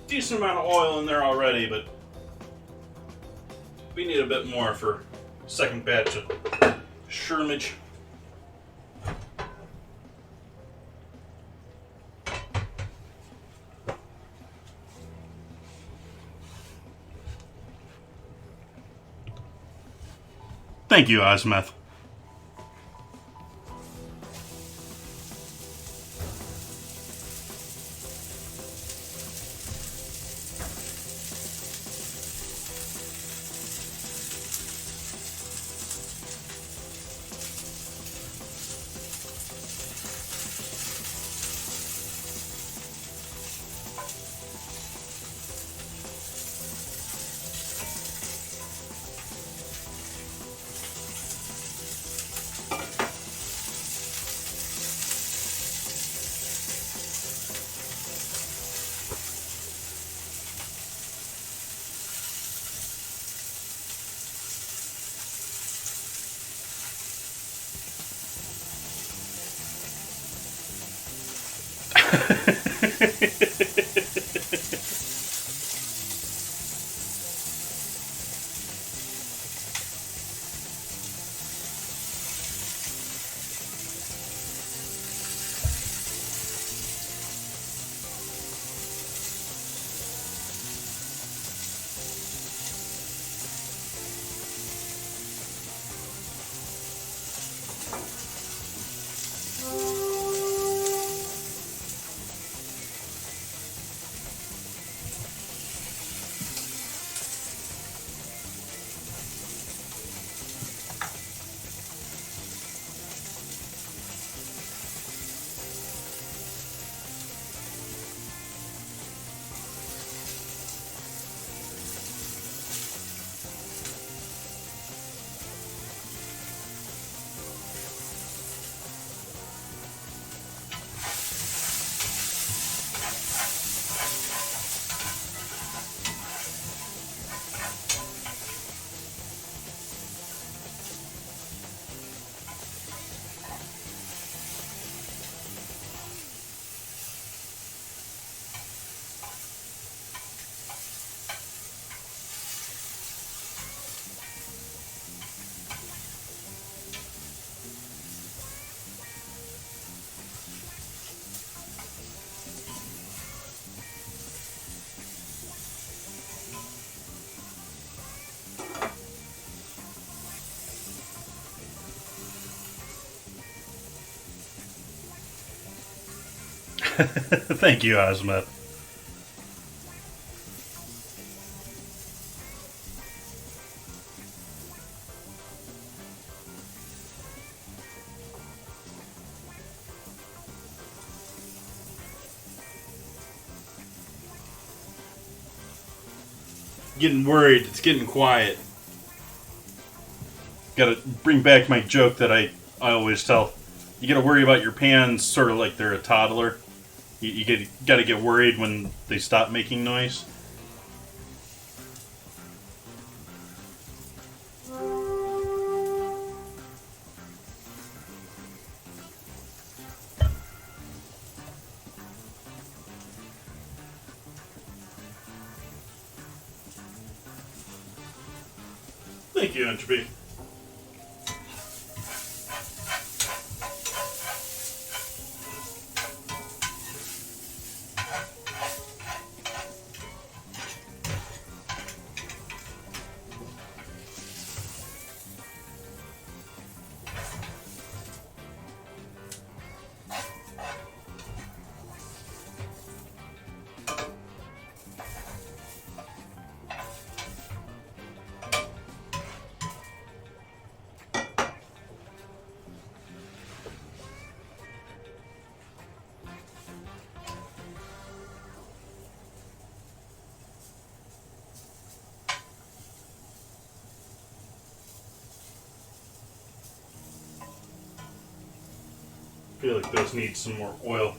Decent amount of oil in there already, but we need a bit more for second batch of Shermage. Thank you, Azimuth. Thank you, Ozma. Getting worried. It's getting quiet. Gotta bring back my joke that I always tell. You gotta worry about your pans sort of like they're a toddler. You gotta get worried when they stop making noise. Thank you, Entropy. I feel like those need some more oil.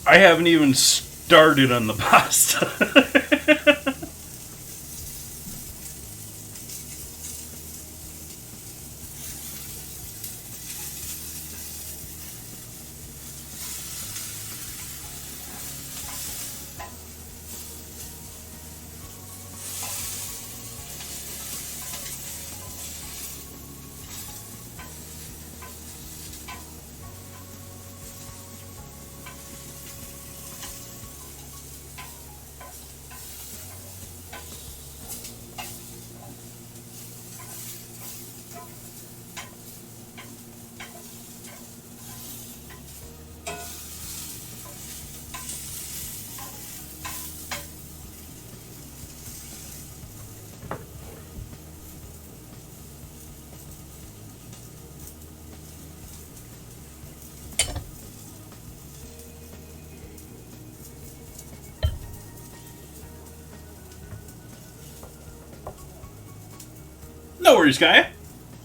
I haven't even started on the pasta. No worries, Gaia.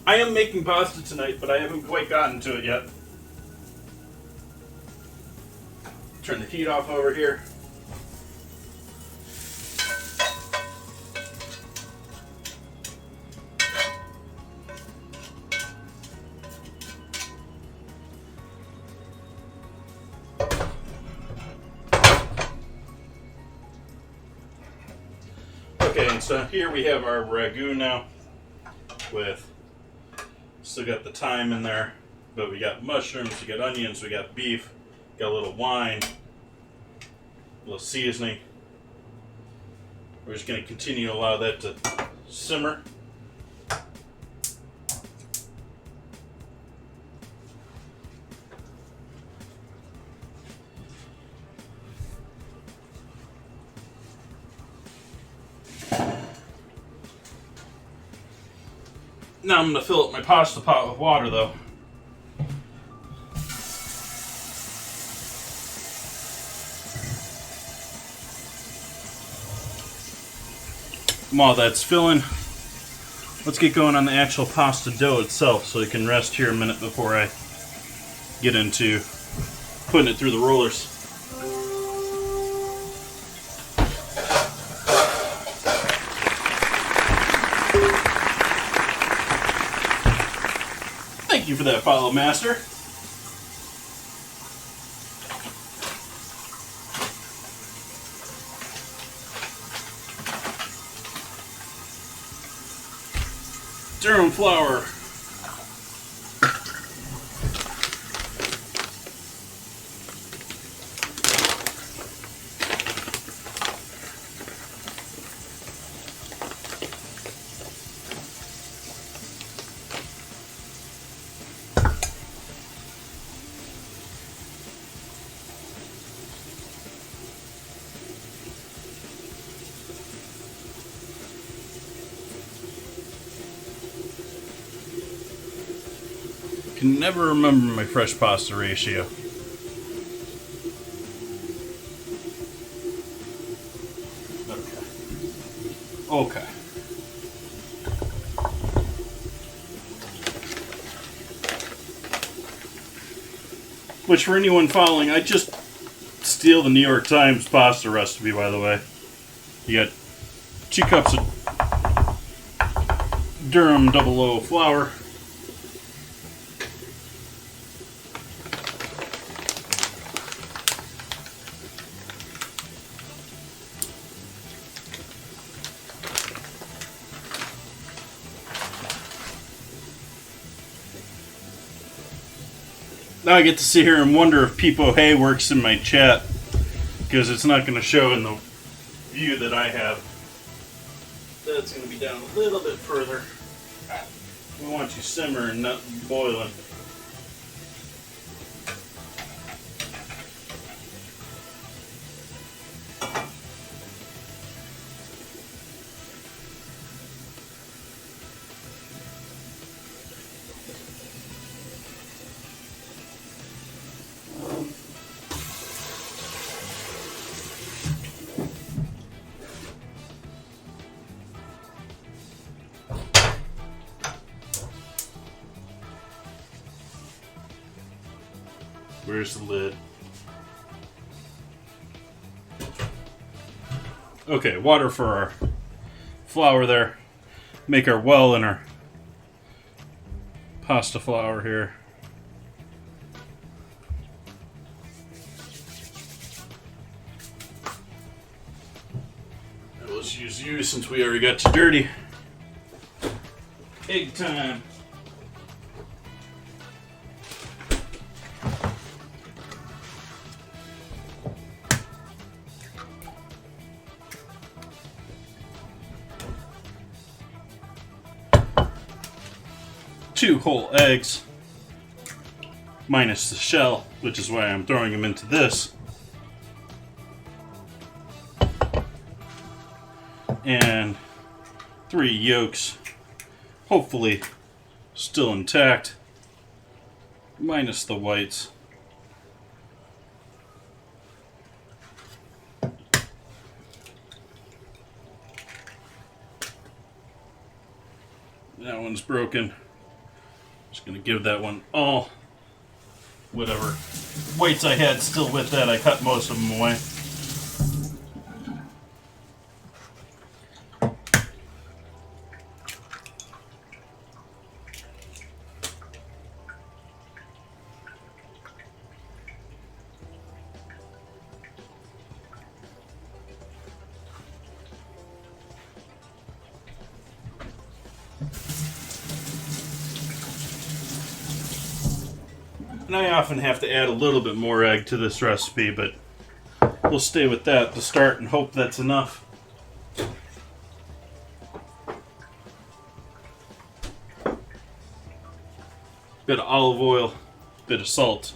I am making pasta tonight, but I haven't quite gotten to it yet. Turn the heat off over here. Okay, and so here we have our ragu now. With still got the thyme in there, but we got mushrooms, we got onions, we got beef, got a little wine, a little seasoning. We're just going to continue to allow that to simmer. Now I'm going to fill up my pasta pot with water, though. While that's filling, let's get going on the actual pasta dough itself so it can rest here a minute before I get into putting it through the rollers. Thank you for that follow, Master. durum flour. Can never remember my fresh pasta ratio. Okay. Which, for anyone following, I just steal the New York Times pasta recipe, by the way. You got 2 cups of durum 00 flour. Now I get to sit here and wonder if Peepo Hay works in my chat, because it's not going to show in the view that I have. That's going to be down a little bit further. We want you simmering, not boiling. Where's the lid? Okay, water for our flour there. Make our well in our pasta flour here. And let's use you since we already got you dirty. Egg time. Two whole eggs, minus the shell, which is why I'm throwing them into this. And 3 yolks, hopefully still intact, minus the whites. That one's broken. Just gonna give that one all whatever weights I had still with that. I cut most of them away. And I often have to add a little bit more egg to this recipe, but we'll stay with that to start and hope that's enough. Bit of olive oil, bit of salt.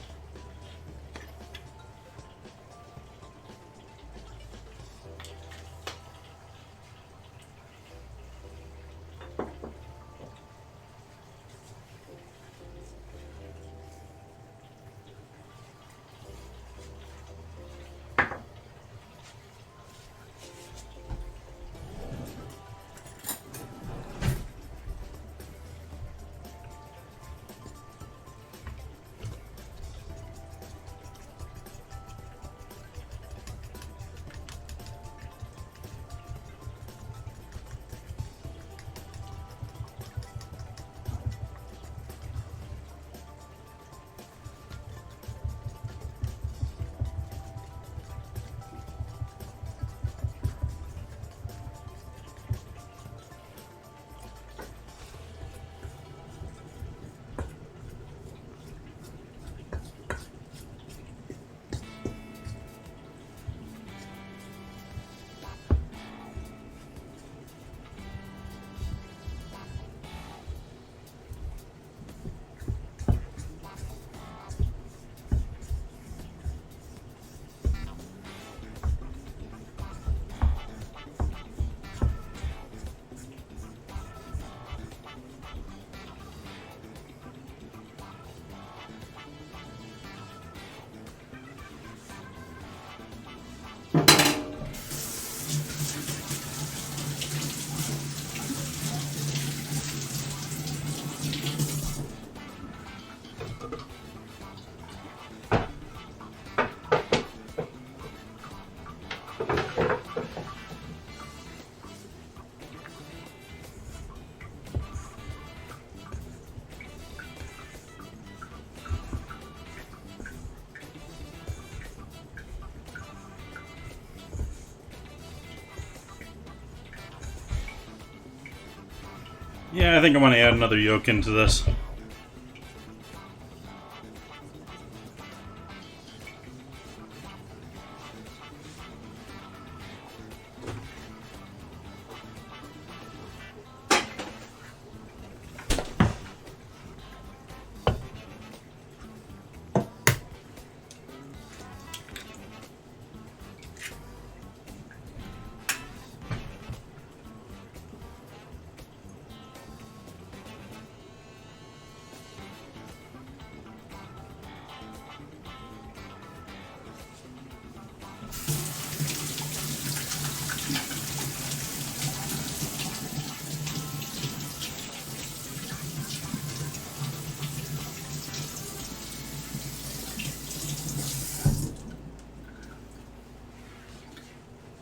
Yeah, I think I want to add another yolk into this.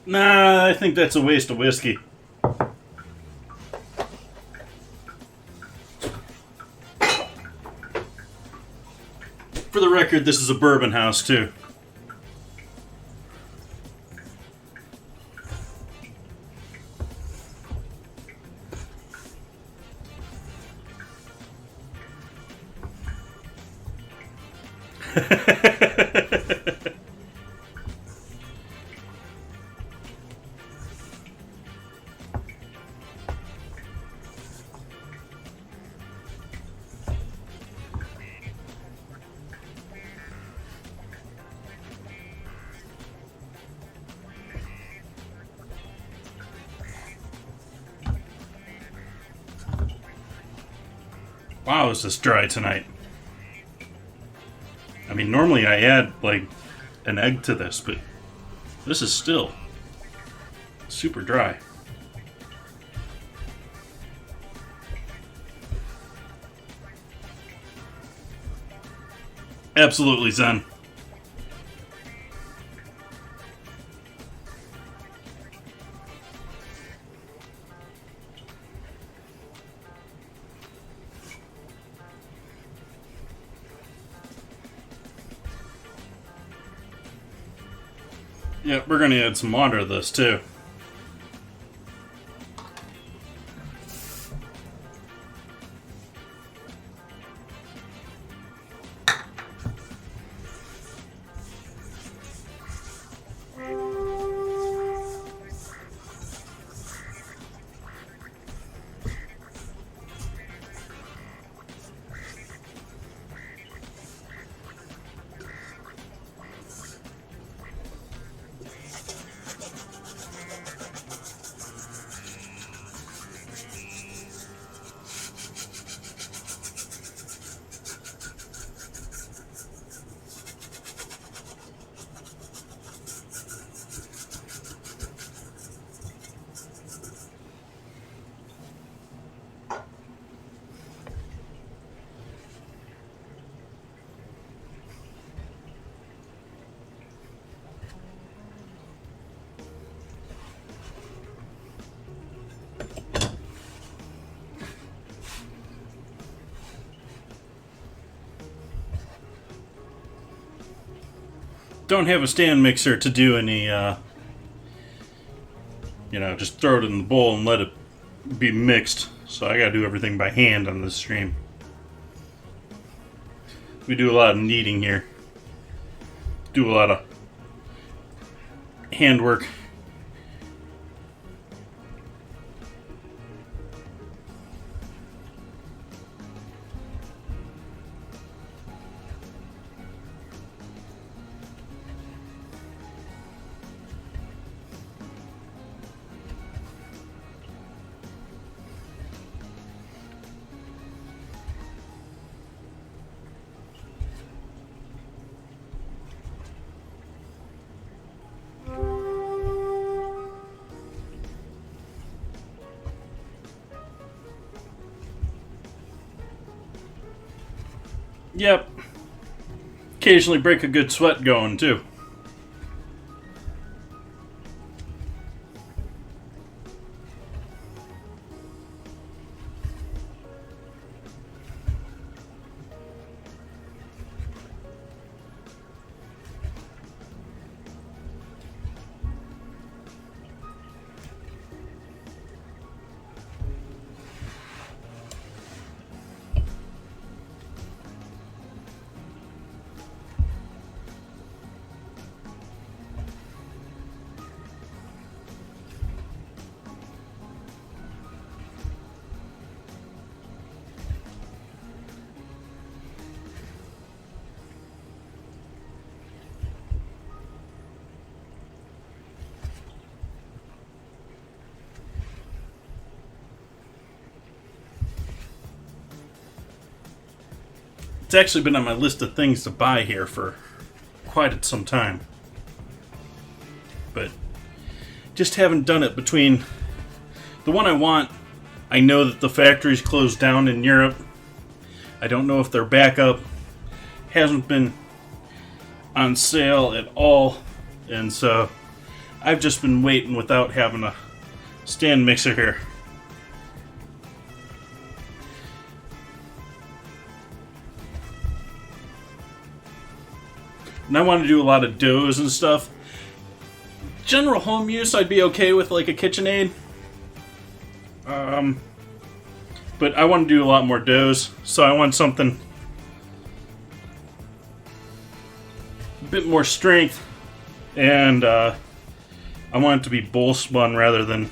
Nah, I think that's a waste of whiskey. For the record, this is a bourbon house, too. Wow, is this dry tonight? I mean, normally I add, like, an egg to this, but this is still super dry. Absolutely zen. Yeah, we're gonna add some water to this too. Don't have a stand mixer to do any, just throw it in the bowl and let it be mixed. So I gotta do everything by hand on this stream. We do a lot of kneading here. Do a lot of handwork. Yep. Occasionally break a good sweat going, too. It's actually been on my list of things to buy here for quite some time. But just haven't done it. Between the one I want, I know that the factory's closed down in Europe. I don't know if they're back up. Hasn't been on sale at all. And so I've just been waiting without having a stand mixer here. And I want to do a lot of doughs and stuff. General home use, I'd be okay with like a KitchenAid. But I want to do a lot more doughs, so I want something a bit more strength, and I want it to be bowl spun rather than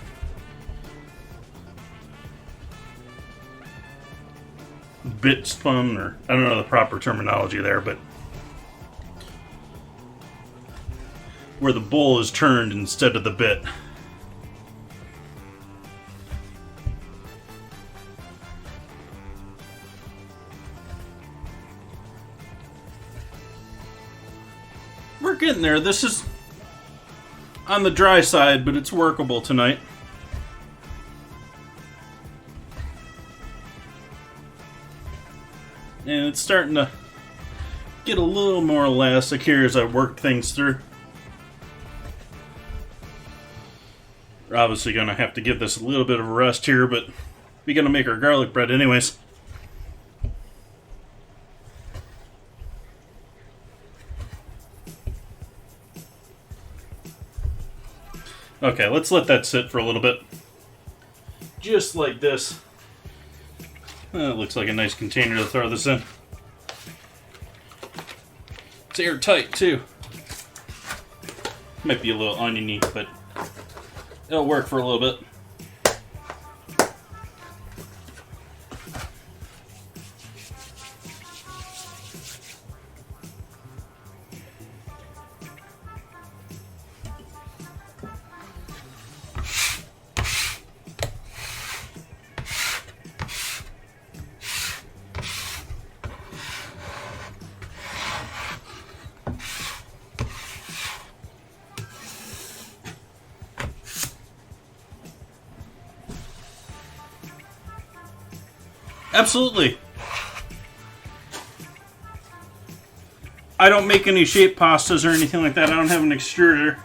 bit spun, or I don't know the proper terminology there, but where the bowl is turned instead of the bit. We're getting there. This is on the dry side, but it's workable tonight. And it's starting to get a little more elastic here as I work things through. We're obviously going to have to give this a little bit of a rest here, but we're going to make our garlic bread anyways. Okay, let's let that sit for a little bit. Just like this. That looks like a nice container to throw this in. It's airtight too. Might be a little oniony, but it'll work for a little bit. Absolutely. I don't make any shape pastas or anything like that. I don't have an extruder.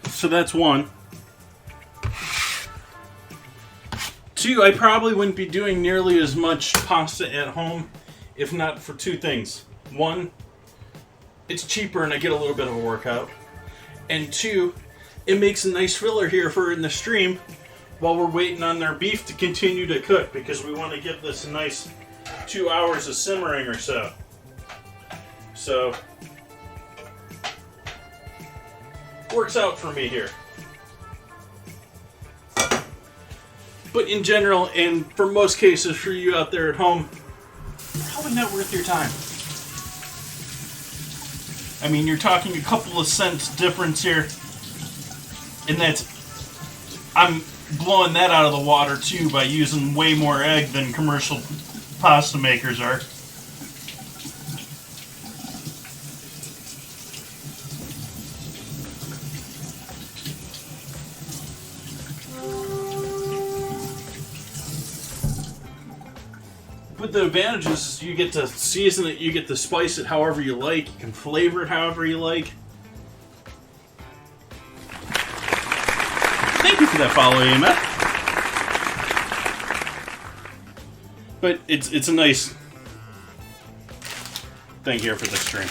So that's one. Two, I probably wouldn't be doing nearly as much pasta at home if not for two things. One, it's cheaper and I get a little bit of a workout. And two, it makes a nice filler here for in the stream while we're waiting on our beef to continue to cook, because we want to give this a nice 2 hours of simmering or so. So, works out for me here. But in general, and for most cases for you out there at home, probably not worth your time. I mean, you're talking a couple of cents difference here, and I'm blowing that out of the water too by using way more egg than commercial pasta makers are. But the advantage is you get to season it, you get to spice it however you like, you can flavor it however you like. Thank you for that follow, Emma. But it's a nice thing here for the stream.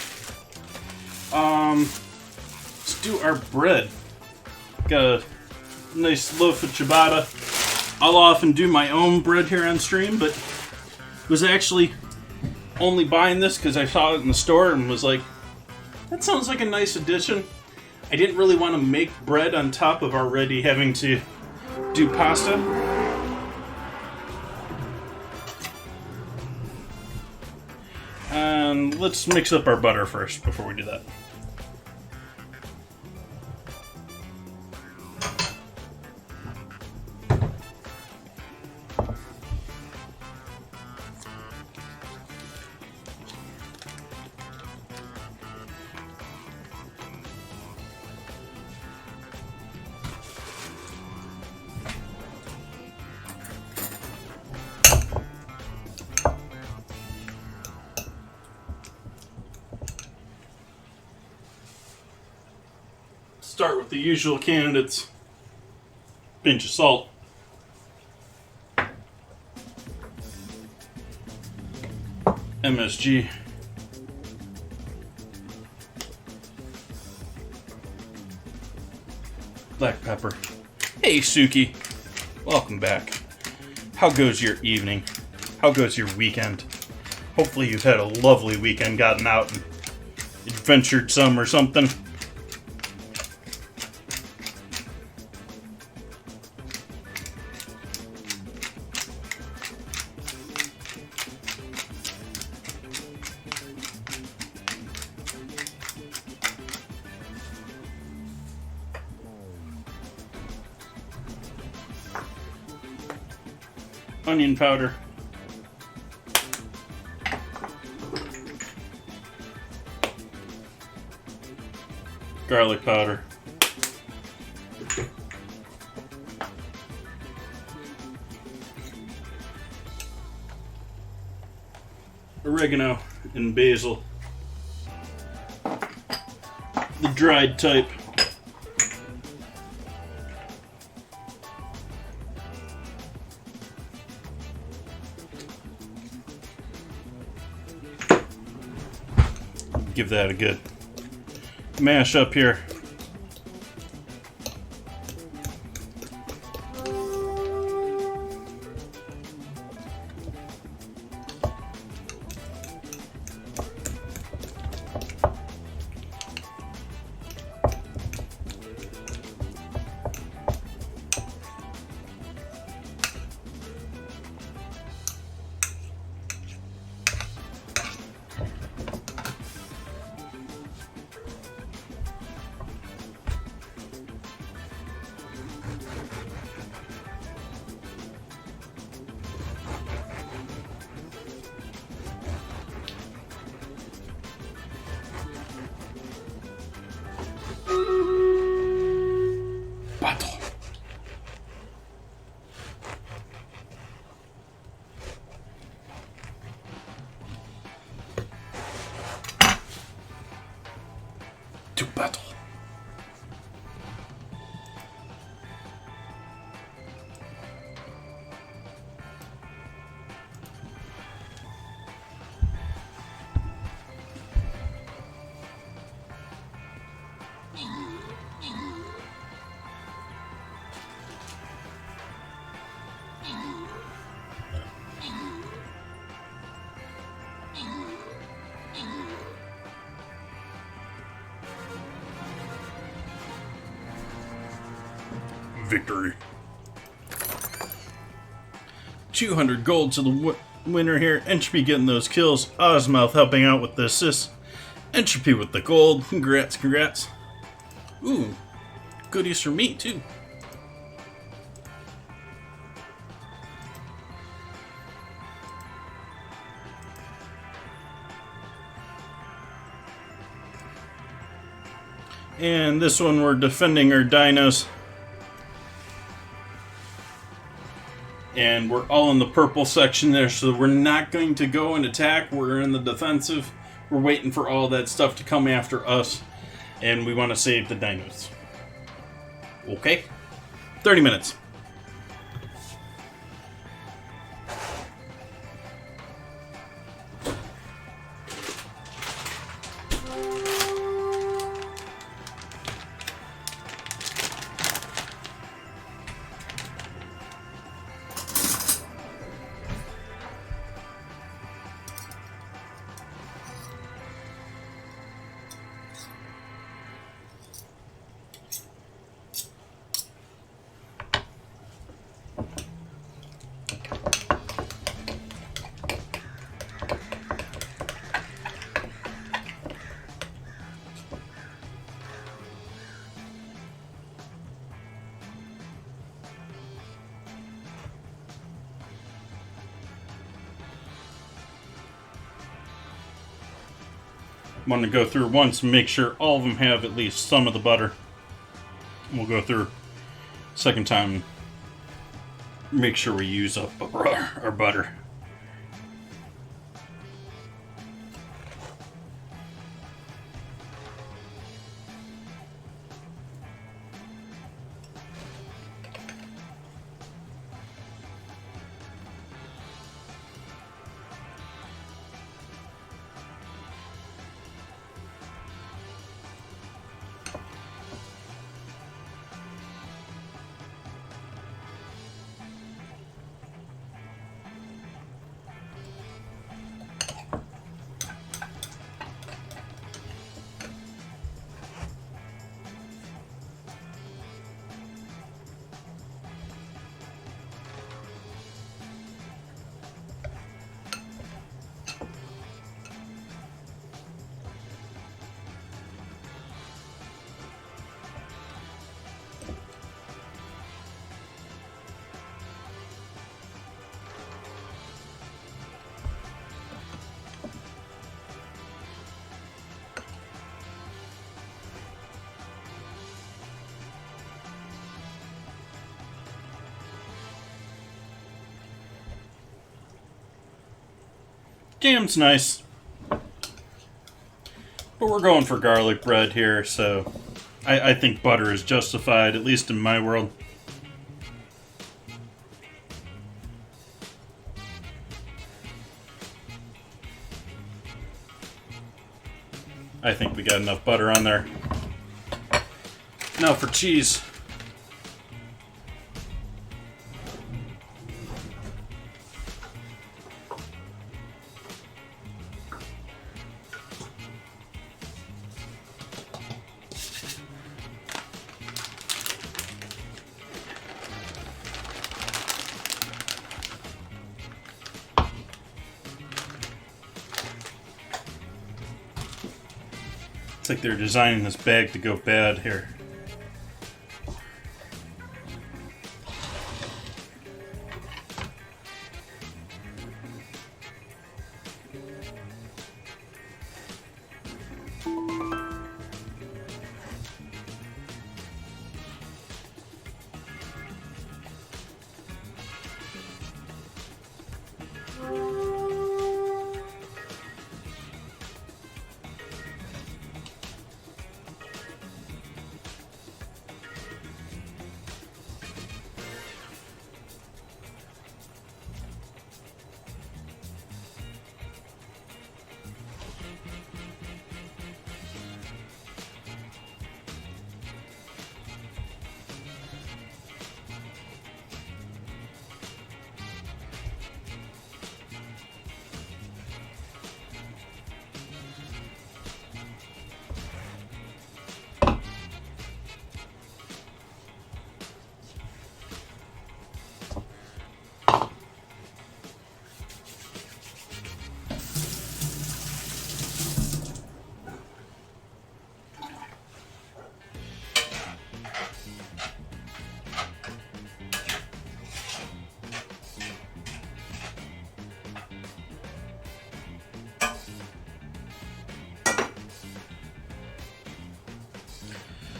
Let's do our bread. Got a nice loaf of ciabatta. I'll often do my own bread here on stream, but was actually only buying this because I saw it in the store and was like, that sounds like a nice addition. I didn't really want to make bread on top of already having to do pasta. And let's mix up our butter first before we do that. start with the usual candidates. Pinch of salt. MSG. Black pepper. Hey Suki, welcome back. How goes your evening? How goes your weekend? Hopefully you've had a lovely weekend, gotten out and adventured some or something. Onion powder. Garlic powder. Oregano and basil. The dried type. Give that a good mash up here. To battle. Victory. 200 gold to the winner here. Entropy getting those kills. Ozmouth helping out with the assists. Entropy with the gold. Congrats, congrats. Ooh, goodies for me too. And this one we're defending our dinos. And we're all in the purple section there, so we're not going to go and attack. We're in the defensive. We're waiting for all that stuff to come after us. And we want to save the dinos. Okay? 30 minutes. Want to go through once and make sure all of them have at least some of the butter. We'll go through second time and make sure we use up our butter. Jam's nice. But we're going for garlic bread here, so I think butter is justified, at least in my world. I think we got enough butter on there. Now for cheese. It's like they're designing this bag to go bad here.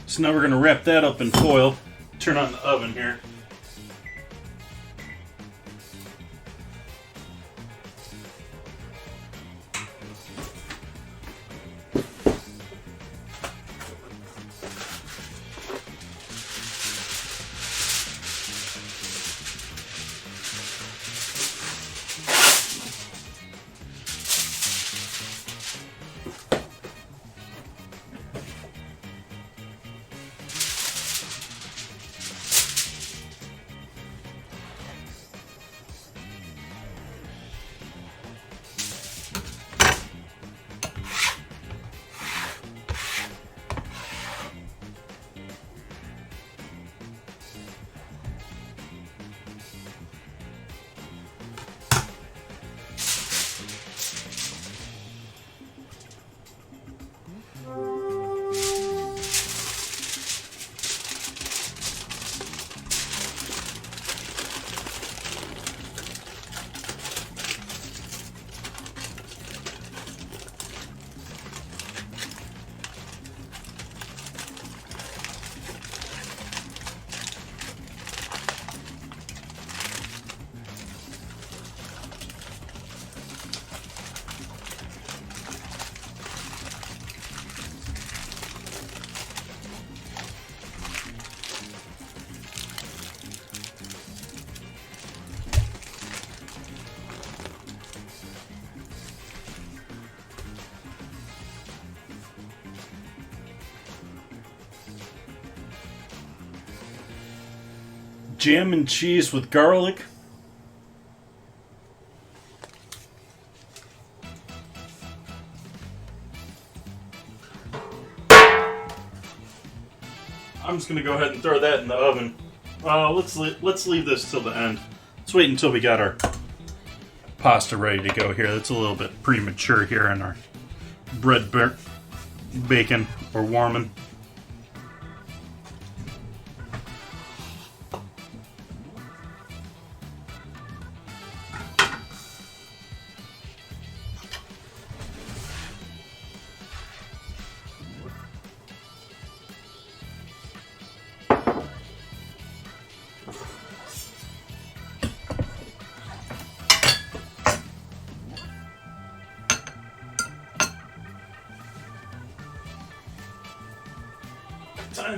So now we're going to wrap that up in foil, turn on the oven here. Jam and cheese with garlic. I'm just gonna go ahead and throw that in the oven. Let's leave this till the end. Let's wait until we got our pasta ready to go here. That's a little bit premature here in our bread bacon or warming.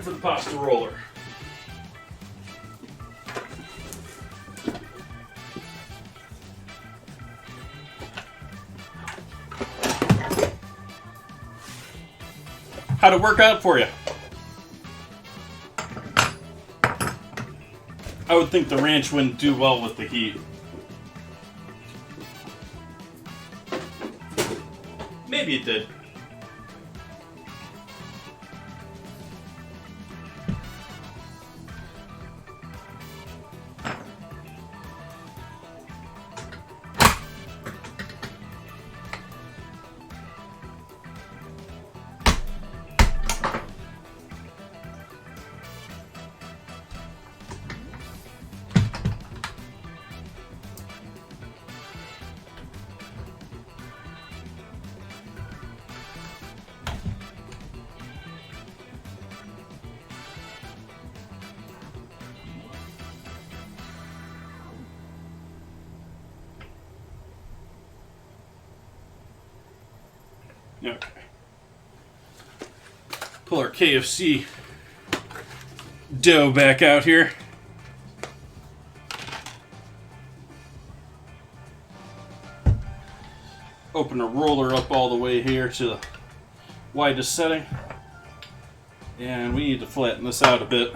Time for the pasta roller. How'd it work out for you? I would think the ranch wouldn't do well with the heat. Maybe it did. Okay. Pull our KFC dough back out here. Open the roller up all the way here to the widest setting. And we need to flatten this out a bit.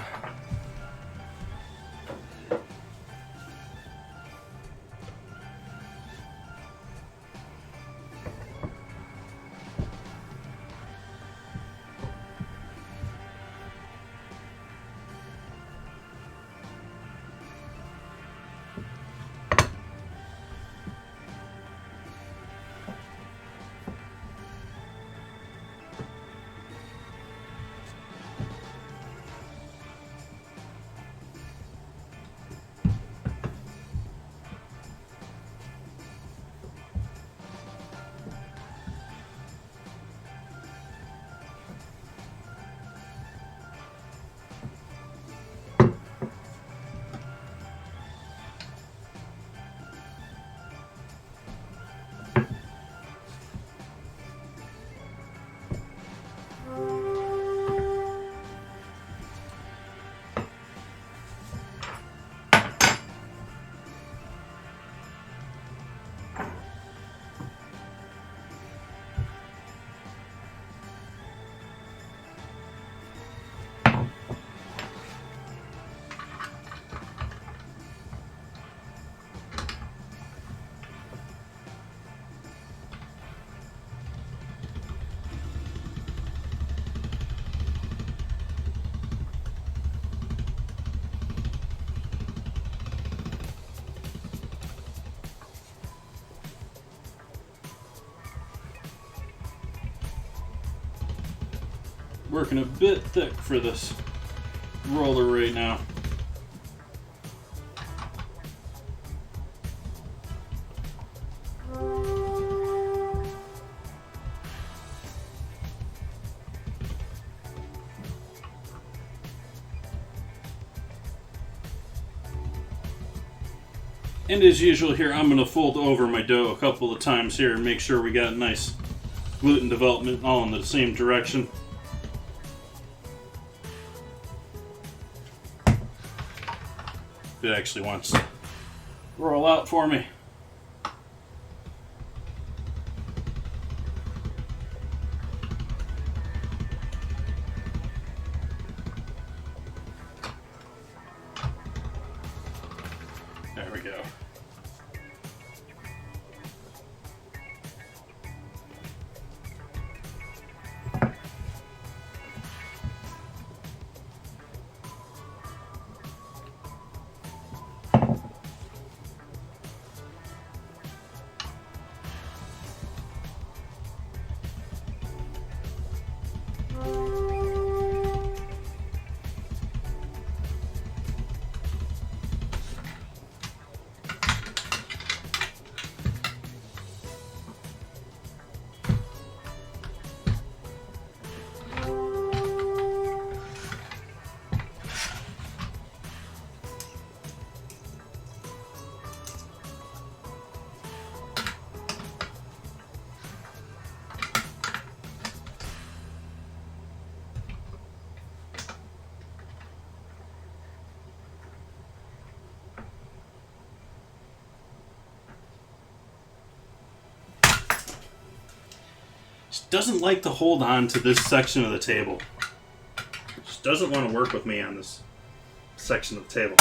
Working a bit thick for this roller right now. And as usual here, I'm going to fold over my dough a couple of times here and make sure we got a nice gluten development all in the same direction. It actually wants to roll out for me. There we go. Just doesn't like to hold on to this section of the table. Just doesn't want to work with me on this section of the table.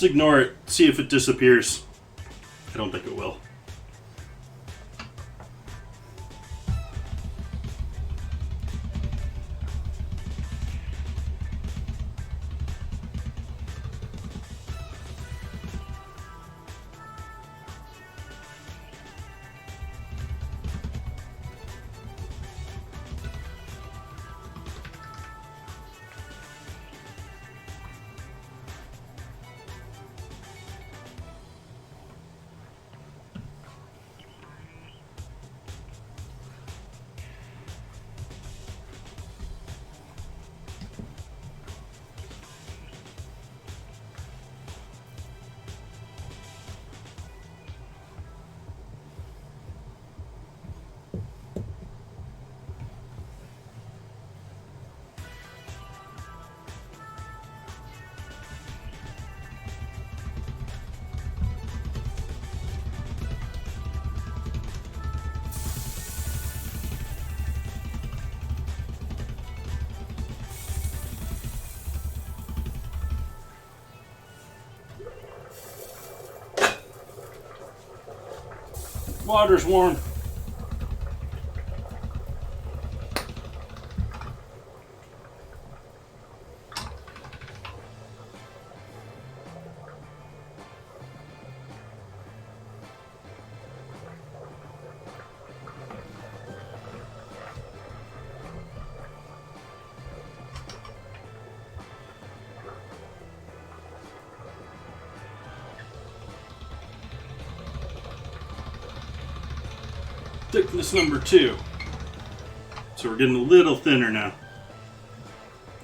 Let's ignore it, see if it disappears. I don't think it will. Water's warm. Thickness number 2. So we're getting a little thinner now.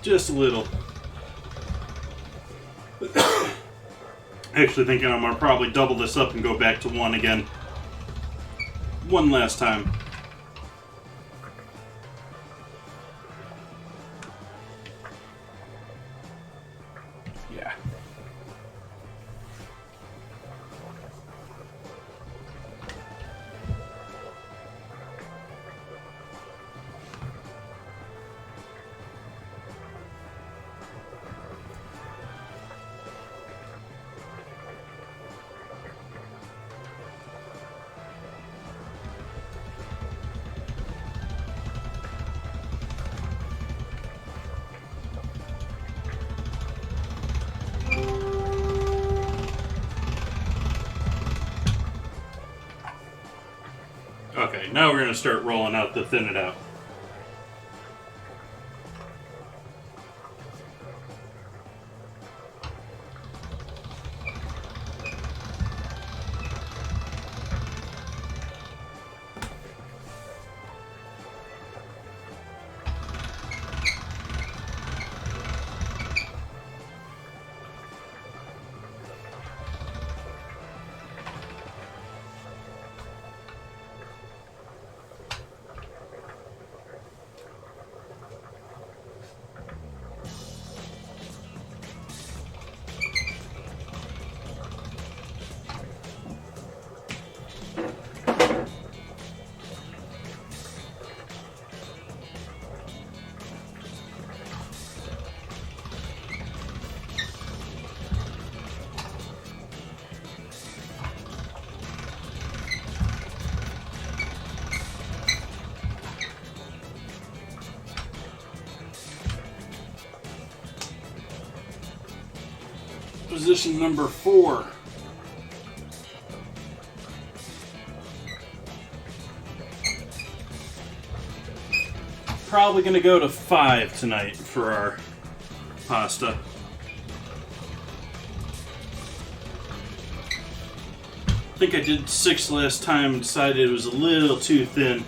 Just a little. Actually thinking I'm gonna probably double this up and go back to 1 again. One last time. Yeah. Okay, now we're going to start rolling out the thin it out. Position number 4. Probably going to go to 5 tonight for our pasta. I think I did 6 last time and decided it was a little too thin.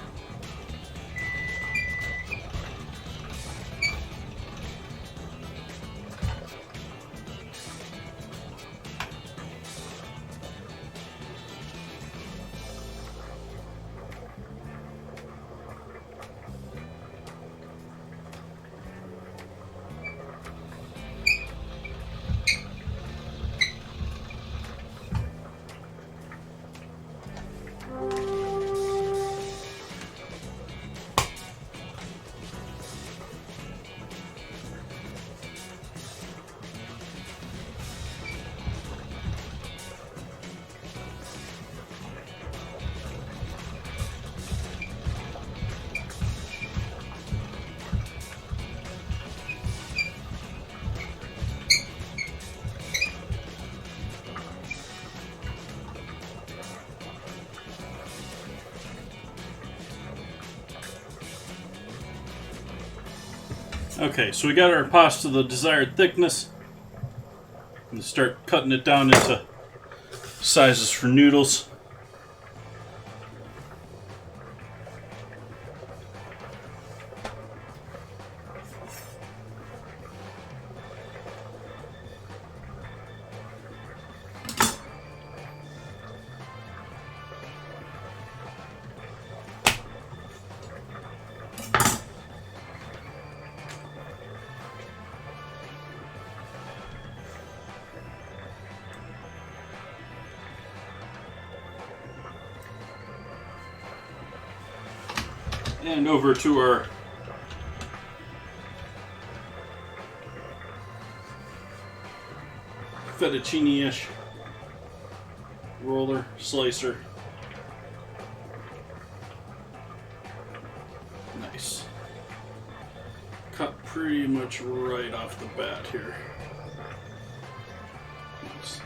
Okay, so we got our pasta the desired thickness. And start cutting it down into sizes for noodles. And over to our fettuccine-ish roller slicer. Nice. Cut pretty much right off the bat here. Nice.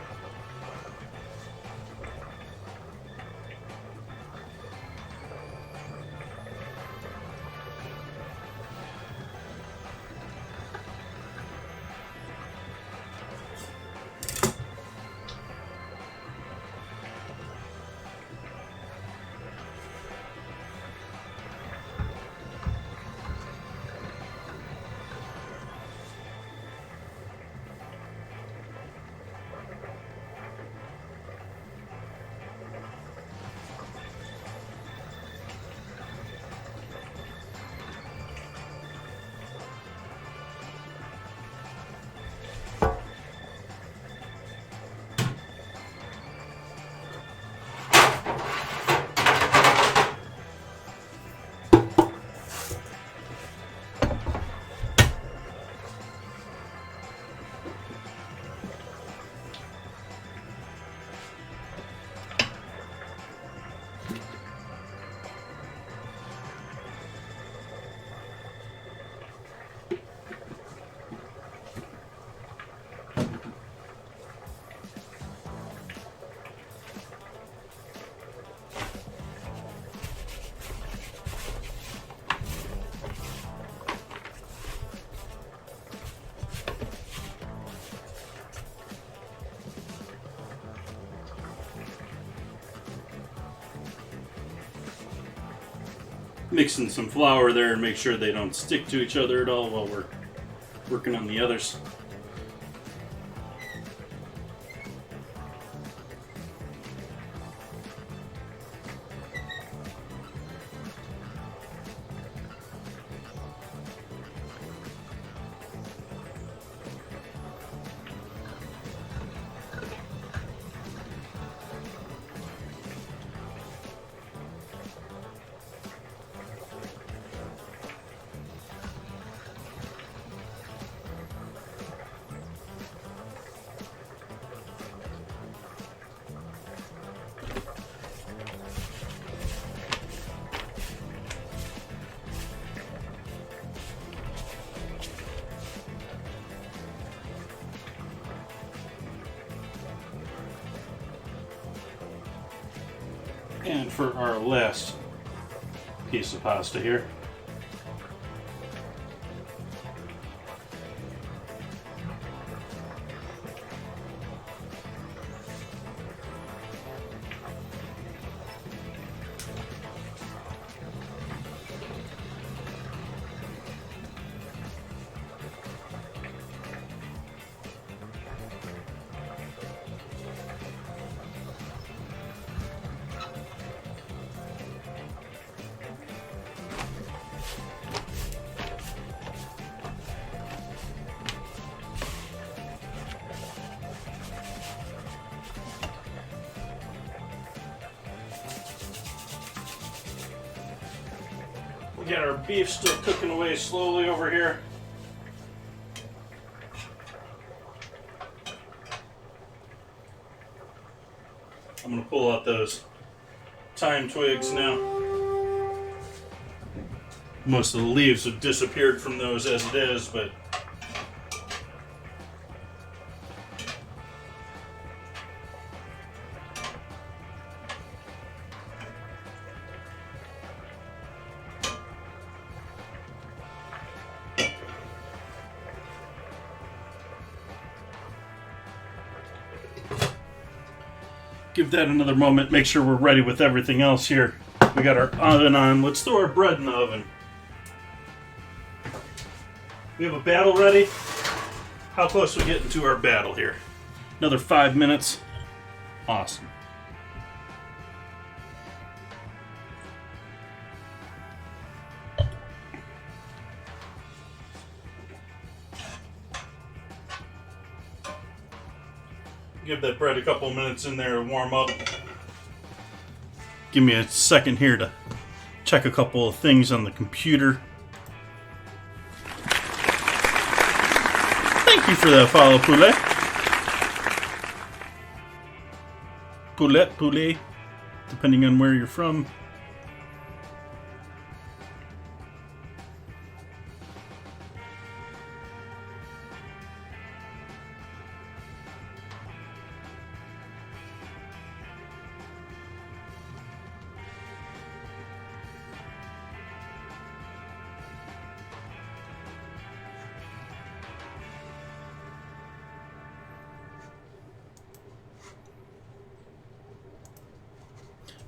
Mixing some flour there and make sure they don't stick to each other at all while we're working on the others. And for our last piece of pasta here, we got our beef still cooking away slowly over here. I'm going to pull out those thyme twigs now. Most of the leaves have disappeared from those as it is, but give that another moment. Make sure we're ready with everything else here. We got our oven on. Let's throw our bread in the oven. We have a battle ready. How close are we getting to our battle here? Another 5 minutes. Awesome. Give that bread a couple minutes in there to warm up. Give me a second here to check a couple of things on the computer. Thank you for that follow, Poulet. Poulet, depending on where you're from.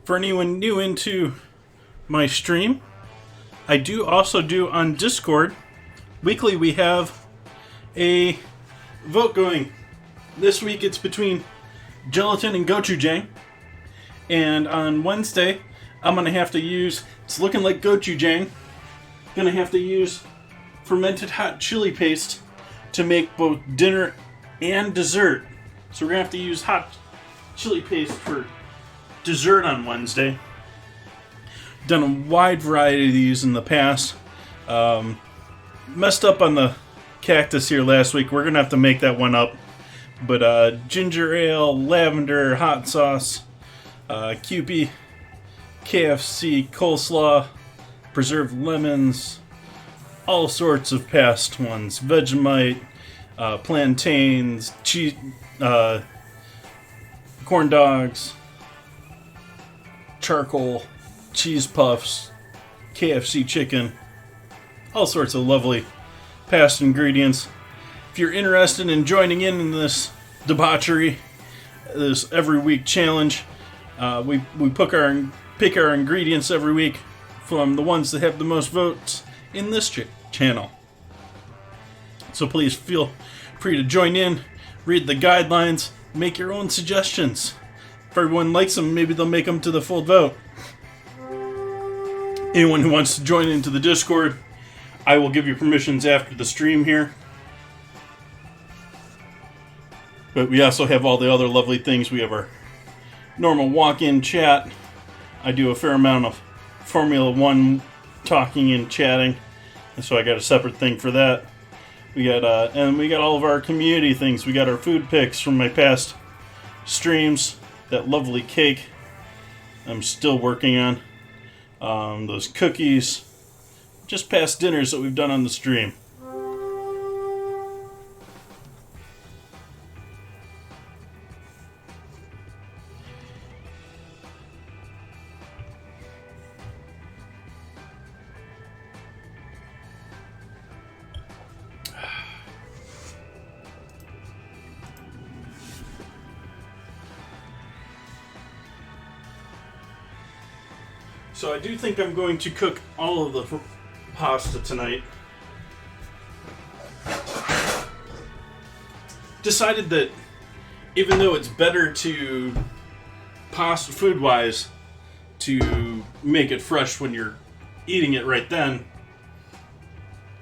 For anyone new into my stream, I do also do on Discord. Weekly we have a vote going. This week it's between gelatin and gochujang. And on Wednesday, I'm going to have to use, it's looking like gochujang, going to have to use fermented hot chili paste to make both dinner and dessert. So we're going to have to use hot chili paste for dessert on Wednesday. Done a wide variety of these in the past. Messed up on the cactus here last week. We're gonna have to make that one up. But ginger ale, lavender, hot sauce, Kewpie, KFC, coleslaw, preserved lemons, all sorts of past ones. Vegemite, plantains, cheese, corn dogs, charcoal, cheese puffs, KFC chicken, all sorts of lovely past ingredients. If you're interested in joining in this debauchery, this every week challenge, we pick our ingredients every week from the ones that have the most votes in this channel. So please feel free to join in, read the guidelines, make your own suggestions. If everyone likes them, maybe they'll make them to the full vote. Anyone who wants to join into the Discord, I will give you permissions after the stream here. But we also have all the other lovely things. We have our normal walk-in chat. I do a fair amount of Formula One talking and chatting, and so I got a separate thing for that. We got and we got all of our community things. We got our food picks from my past streams. That lovely cake I'm still working on. Those cookies. Just past dinners that we've done on the stream. So I do think I'm going to cook all of the pasta tonight. Decided that even though it's better to pasta food-wise to make it fresh when you're eating it right then,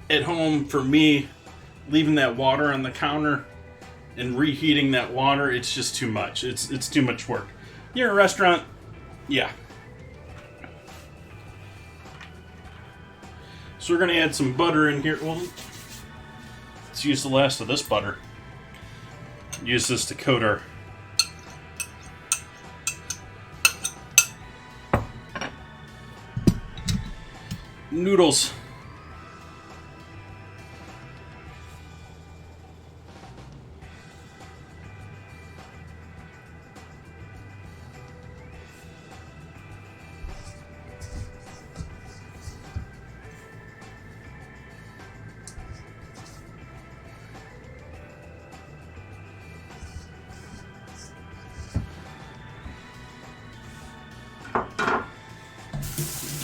at home for me, leaving that water on the counter and reheating that water, it's just too much. It's too much work. You're in a restaurant, yeah. So we're going to add some butter in here. Well, let's use the last of this butter. Use this to coat our noodles.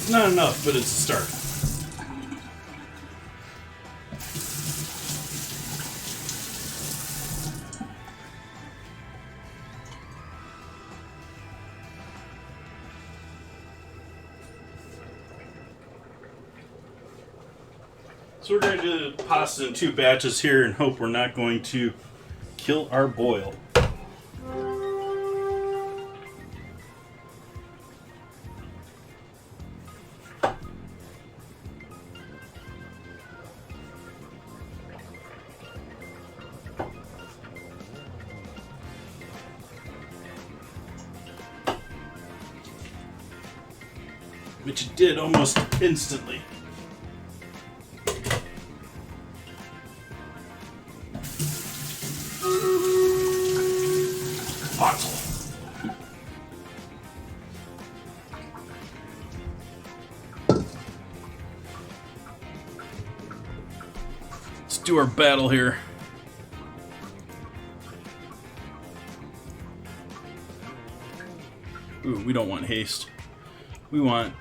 Not enough, but it's a start. So we're going to do the pasta in 2 batches here and hope we're not going to kill our boil. Which it did almost instantly. Let's do our battle here. Ooh, we don't want haste. We want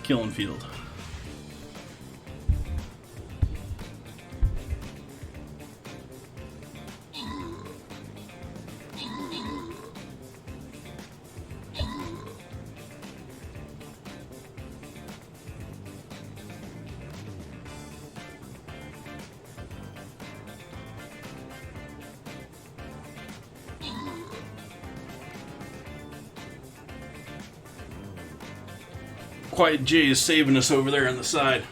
killing field. Quiet J is saving us over there on the side.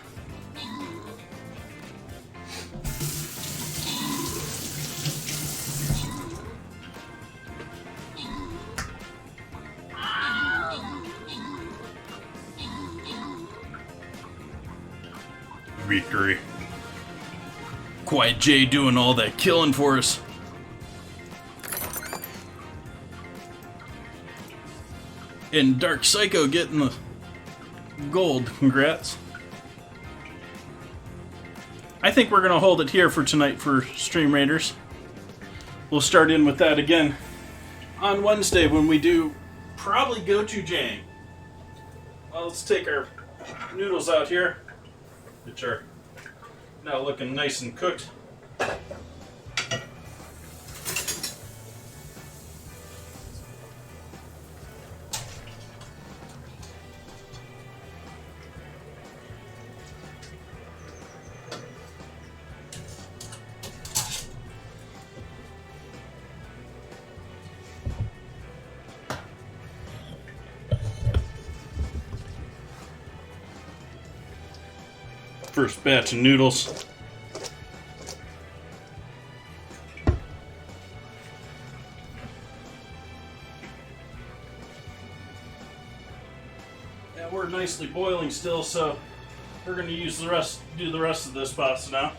Victory. Quiet J doing all that killing for us. And Dark Psycho getting the gold. Congrats. I think we're going to hold it here for tonight for Stream Raiders. We'll start in with that again on Wednesday when we do probably gochujang. Well, let's take our noodles out here, which are now looking nice and cooked. First batch of noodles. And we're nicely boiling still, so we're going to use the rest, do the rest of this pasta now.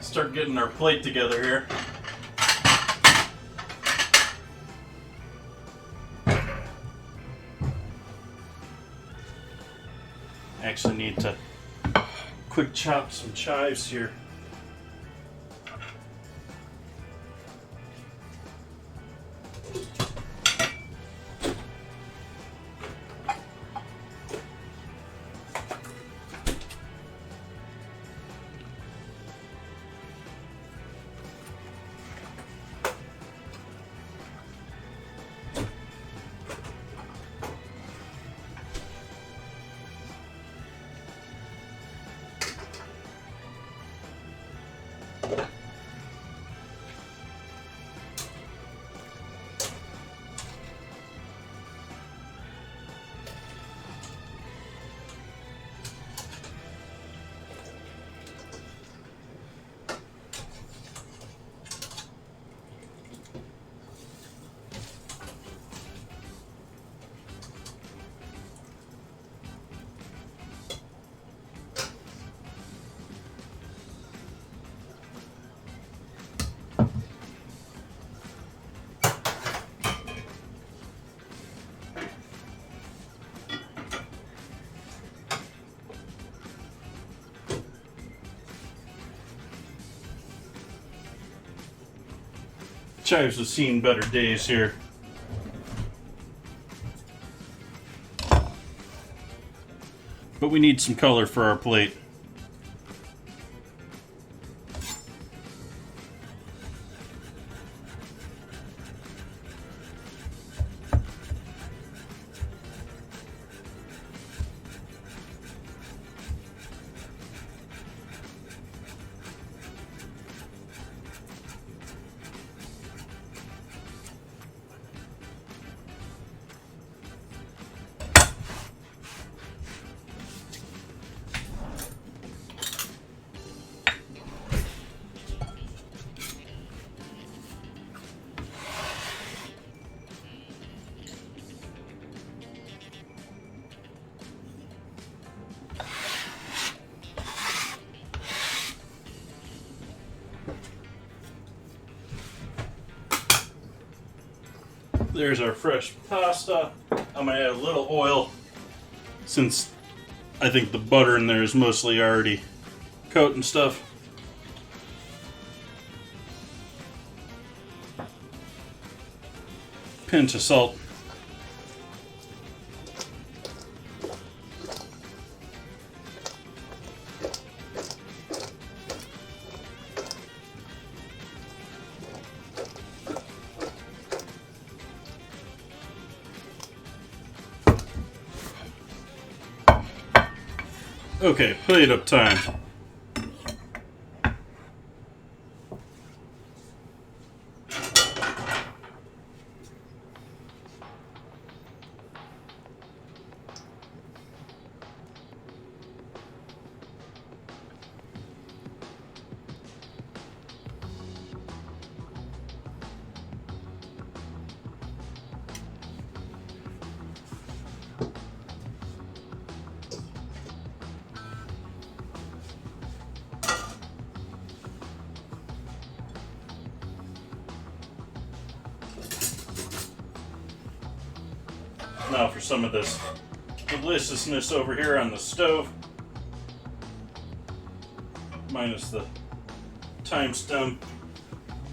Start getting our plate together here. Actually need to quick chop some chives here. Chives have seen better days here. But we need some color for our plate. There's our fresh pasta. I'm gonna add a little oil since I think the butter in there is mostly already coated and stuff. Pinch of salt. Okay, plate up time. Now for some of this deliciousness over here on the stove. Minus the thyme stem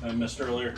I missed earlier.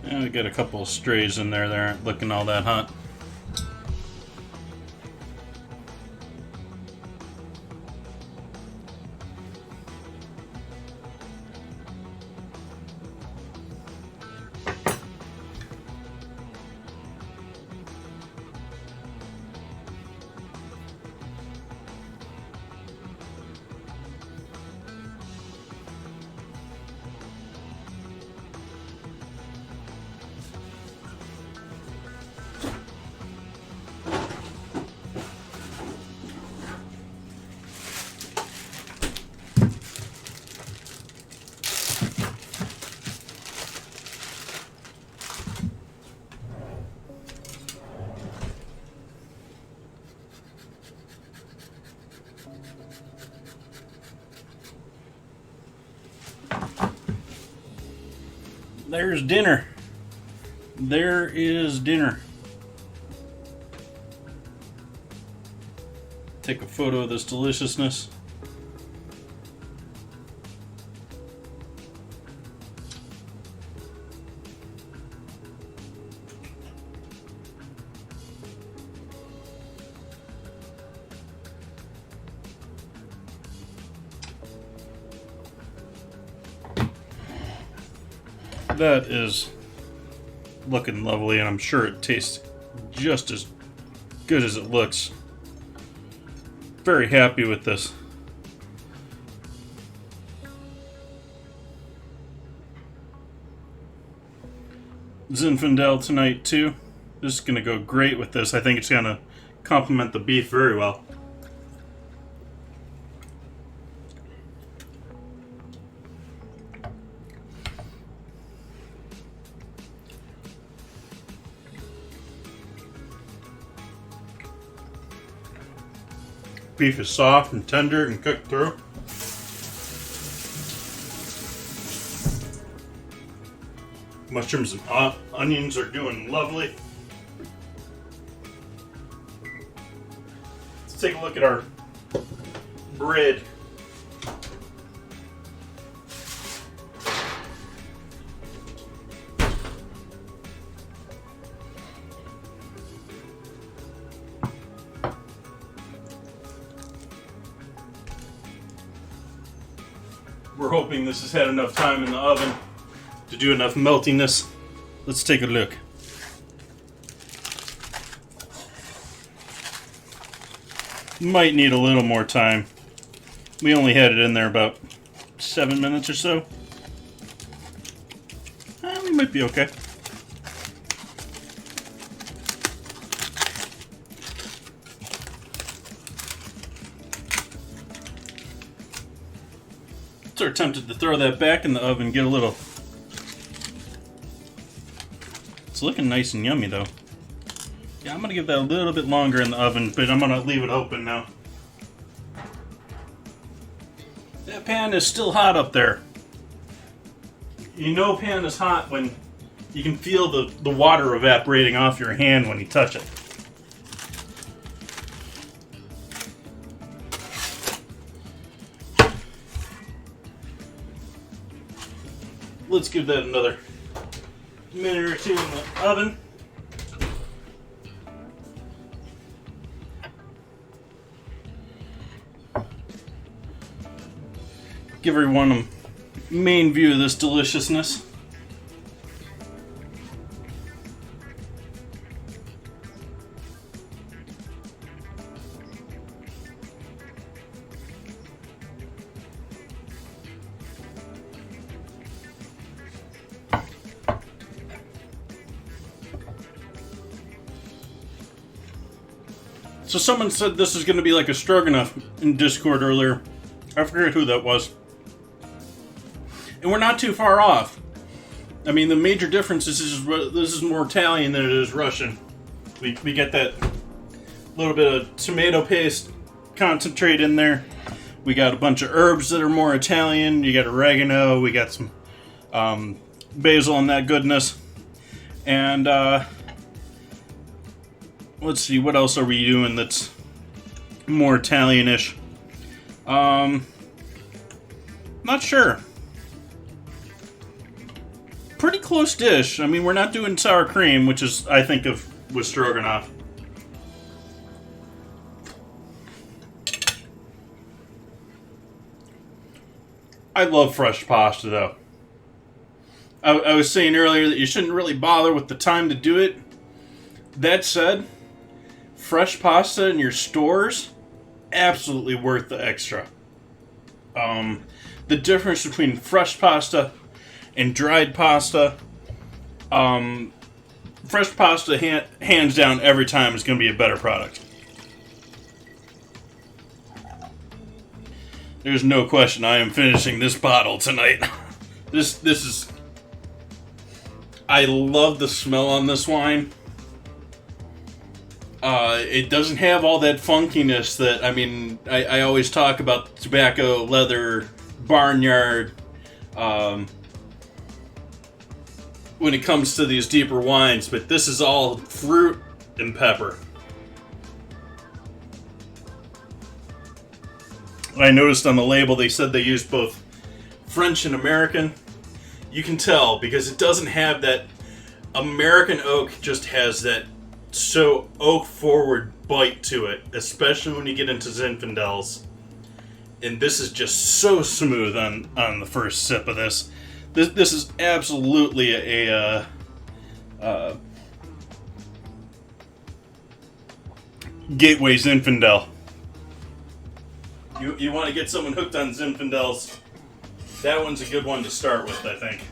And we got a couple of strays in there that aren't looking all that hot. There's dinner. There is dinner. Take a photo of this deliciousness. That is looking lovely, and I'm sure it tastes just as good as it looks. Very happy with this. Zinfandel tonight too. This is going to go great with this. I think it's going to complement the beef very well. beef is soft and tender and cooked through. Mushrooms and onions are doing lovely. Let's take a look at our bread. We're hoping this has had enough time in the oven to do enough meltiness. Let's take a look. Might need a little more time. We only had it in there about 7 minutes or so. We might be okay. So we're tempted to throw that back in the oven, get a little. It's looking nice and yummy though. Yeah, I'm gonna give that a little bit longer in the oven, but I'm gonna leave it open now. That pan is still hot up there. You know pan is hot when you can feel the water evaporating off your hand when you touch it. Let's give that another minute or two in the oven. Give everyone a main view of this deliciousness. So someone said this is going to be like a stroganoff in Discord earlier. I forget who that was. And we're not too far off. I mean, the major difference is this is more Italian than it is Russian. We get that little bit of tomato paste concentrate in there. We got a bunch of herbs that are more Italian. You got oregano. We got some basil and that goodness. And let's see, what else are we doing that's more Italian-ish? Not sure. Pretty close dish. I mean, we're not doing sour cream, which is, I think, of with stroganoff. I love fresh pasta, though. I was saying earlier that you shouldn't really bother with the time to do it. That said, fresh pasta in your stores, absolutely worth the extra. The difference between fresh pasta and dried pasta, fresh pasta hands down every time is going to be a better product. There's no question I am finishing this bottle tonight. This is... I love the smell on this wine. It doesn't have all that funkiness that, I mean, I always talk about tobacco, leather, barnyard, when it comes to these deeper wines, but this is all fruit and pepper. I noticed on the label they said they used both French and American. You can tell because it doesn't have that American oak, just has that so oak forward bite to it, especially when you get into Zinfandels. And this is just so smooth on the first sip of this. This is absolutely a gateway Zinfandel. You want to get someone hooked on Zinfandels, that one's a good one to start with, I think.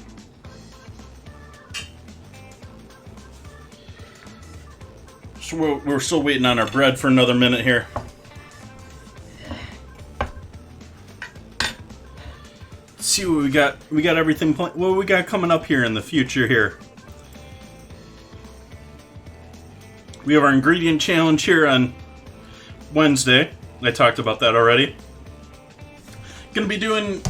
So we're still waiting on our bread for another minute here. Let's see what we got. We got everything. What we got coming up here in the future here? We have our ingredient challenge here on Wednesday. I talked about that already. Gonna be doing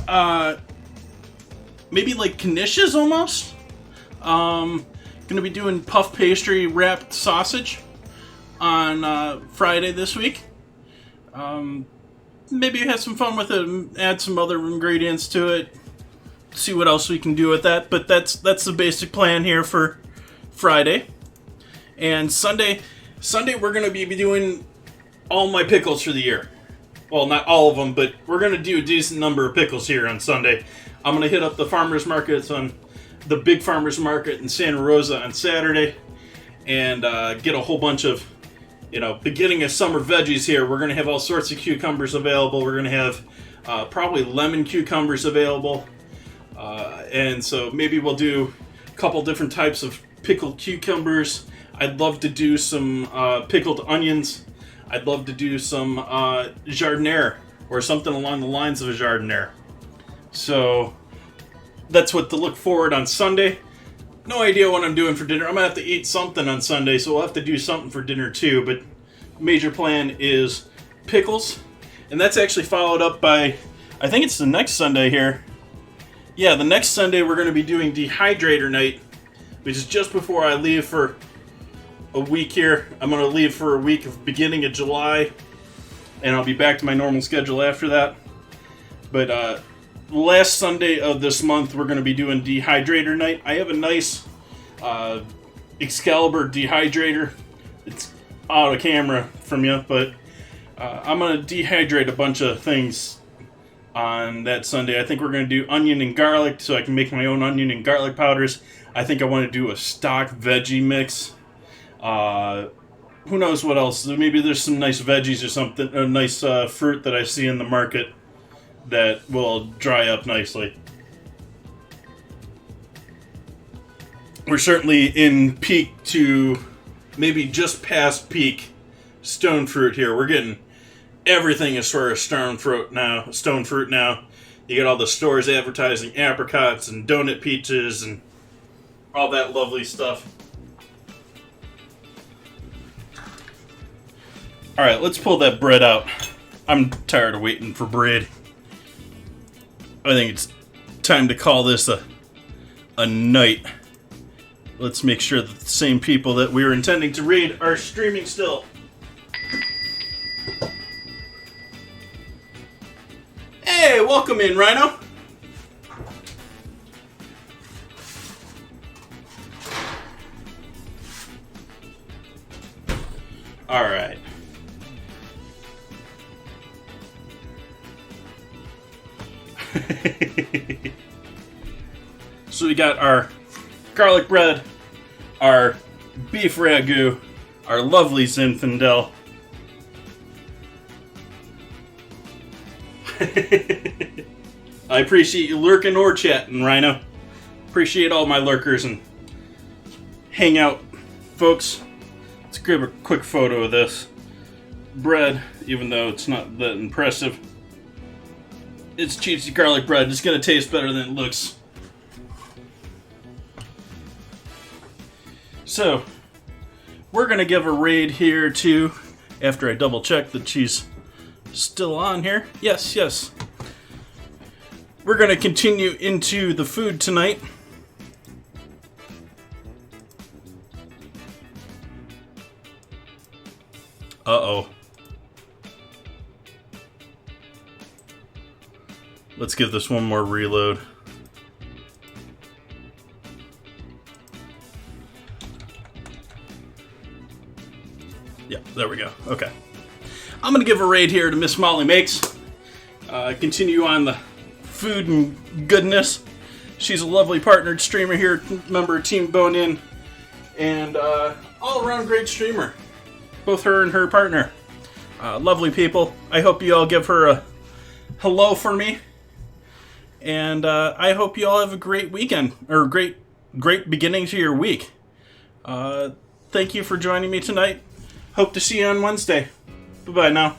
maybe like knishes almost. Gonna be doing puff pastry wrapped sausage on Friday this week. Maybe have some fun with it and add some other ingredients to it. See what else we can do with that. But that's the basic plan here for Friday. And Sunday we're gonna be doing all my pickles for the year. Well, not all of them, but we're gonna do a decent number of pickles here on Sunday. I'm gonna hit up the farmers markets on the big farmers market in Santa Rosa on Saturday, and get a whole bunch of, beginning of summer veggies here. We're gonna have all sorts of cucumbers available. We're gonna have probably lemon cucumbers available, and so maybe we'll do a couple different types of pickled cucumbers. I'd love to do some pickled onions. I'd love to do some jardiniere or something along the lines of a jardiniere. So that's what to look forward on Sunday. No idea what I'm doing for dinner. I'm going to have to eat something on Sunday, so we'll have to do something for dinner too. But major plan is pickles. And that's actually followed up by, I think it's the next Sunday here. Yeah, the next Sunday we're going to be doing dehydrator night, which is just before I leave for a week here. I'm going to leave for a week of beginning of July, and I'll be back to my normal schedule after that. But last Sunday of this month, we're going to be doing dehydrator night. I have a nice Excalibur dehydrator. It's out of camera from you, but I'm going to dehydrate a bunch of things on that Sunday. I think we're going to do onion and garlic, so I can make my own onion and garlic powders. I think I want to do a stock veggie mix. Who knows what else? Maybe there's some nice veggies or something, a nice fruit that I see in the market that will dry up nicely. We're certainly in peak to maybe just past peak stone fruit here. We're getting everything as far as stone fruit now. You get all the stores advertising apricots and donut peaches and all that lovely stuff. Alright, let's pull that bread out. I'm tired of waiting for bread. I think it's time to call this a night. Let's make sure that the same people that we were intending to raid are streaming still. Hey, welcome in, Rhino. Alright. So we got our garlic bread, our beef ragu, our lovely Zinfandel. I appreciate you lurking or chatting, Rhino. Appreciate all my lurkers and hangout folks. Let's grab a quick photo of this bread, even though it's not that impressive. It's cheesy garlic bread. It's going to taste better than it looks. So, we're going to give a raid here too, after I double check that she's still on here. Yes. We're going to continue into the food tonight. Uh-oh. Let's give this one more reload. Yeah, there we go. Okay. I'm going to give a raid here to Miss Molly Makes. Continue on the food and goodness. She's a lovely partnered streamer here, member of Team Bone In, and all-around great streamer. Both her and her partner. Lovely people. I hope you all give her a hello for me. And I hope you all have a great weekend, or great beginning to your week. Thank you for joining me tonight. Hope to see you on Wednesday. Bye-bye now.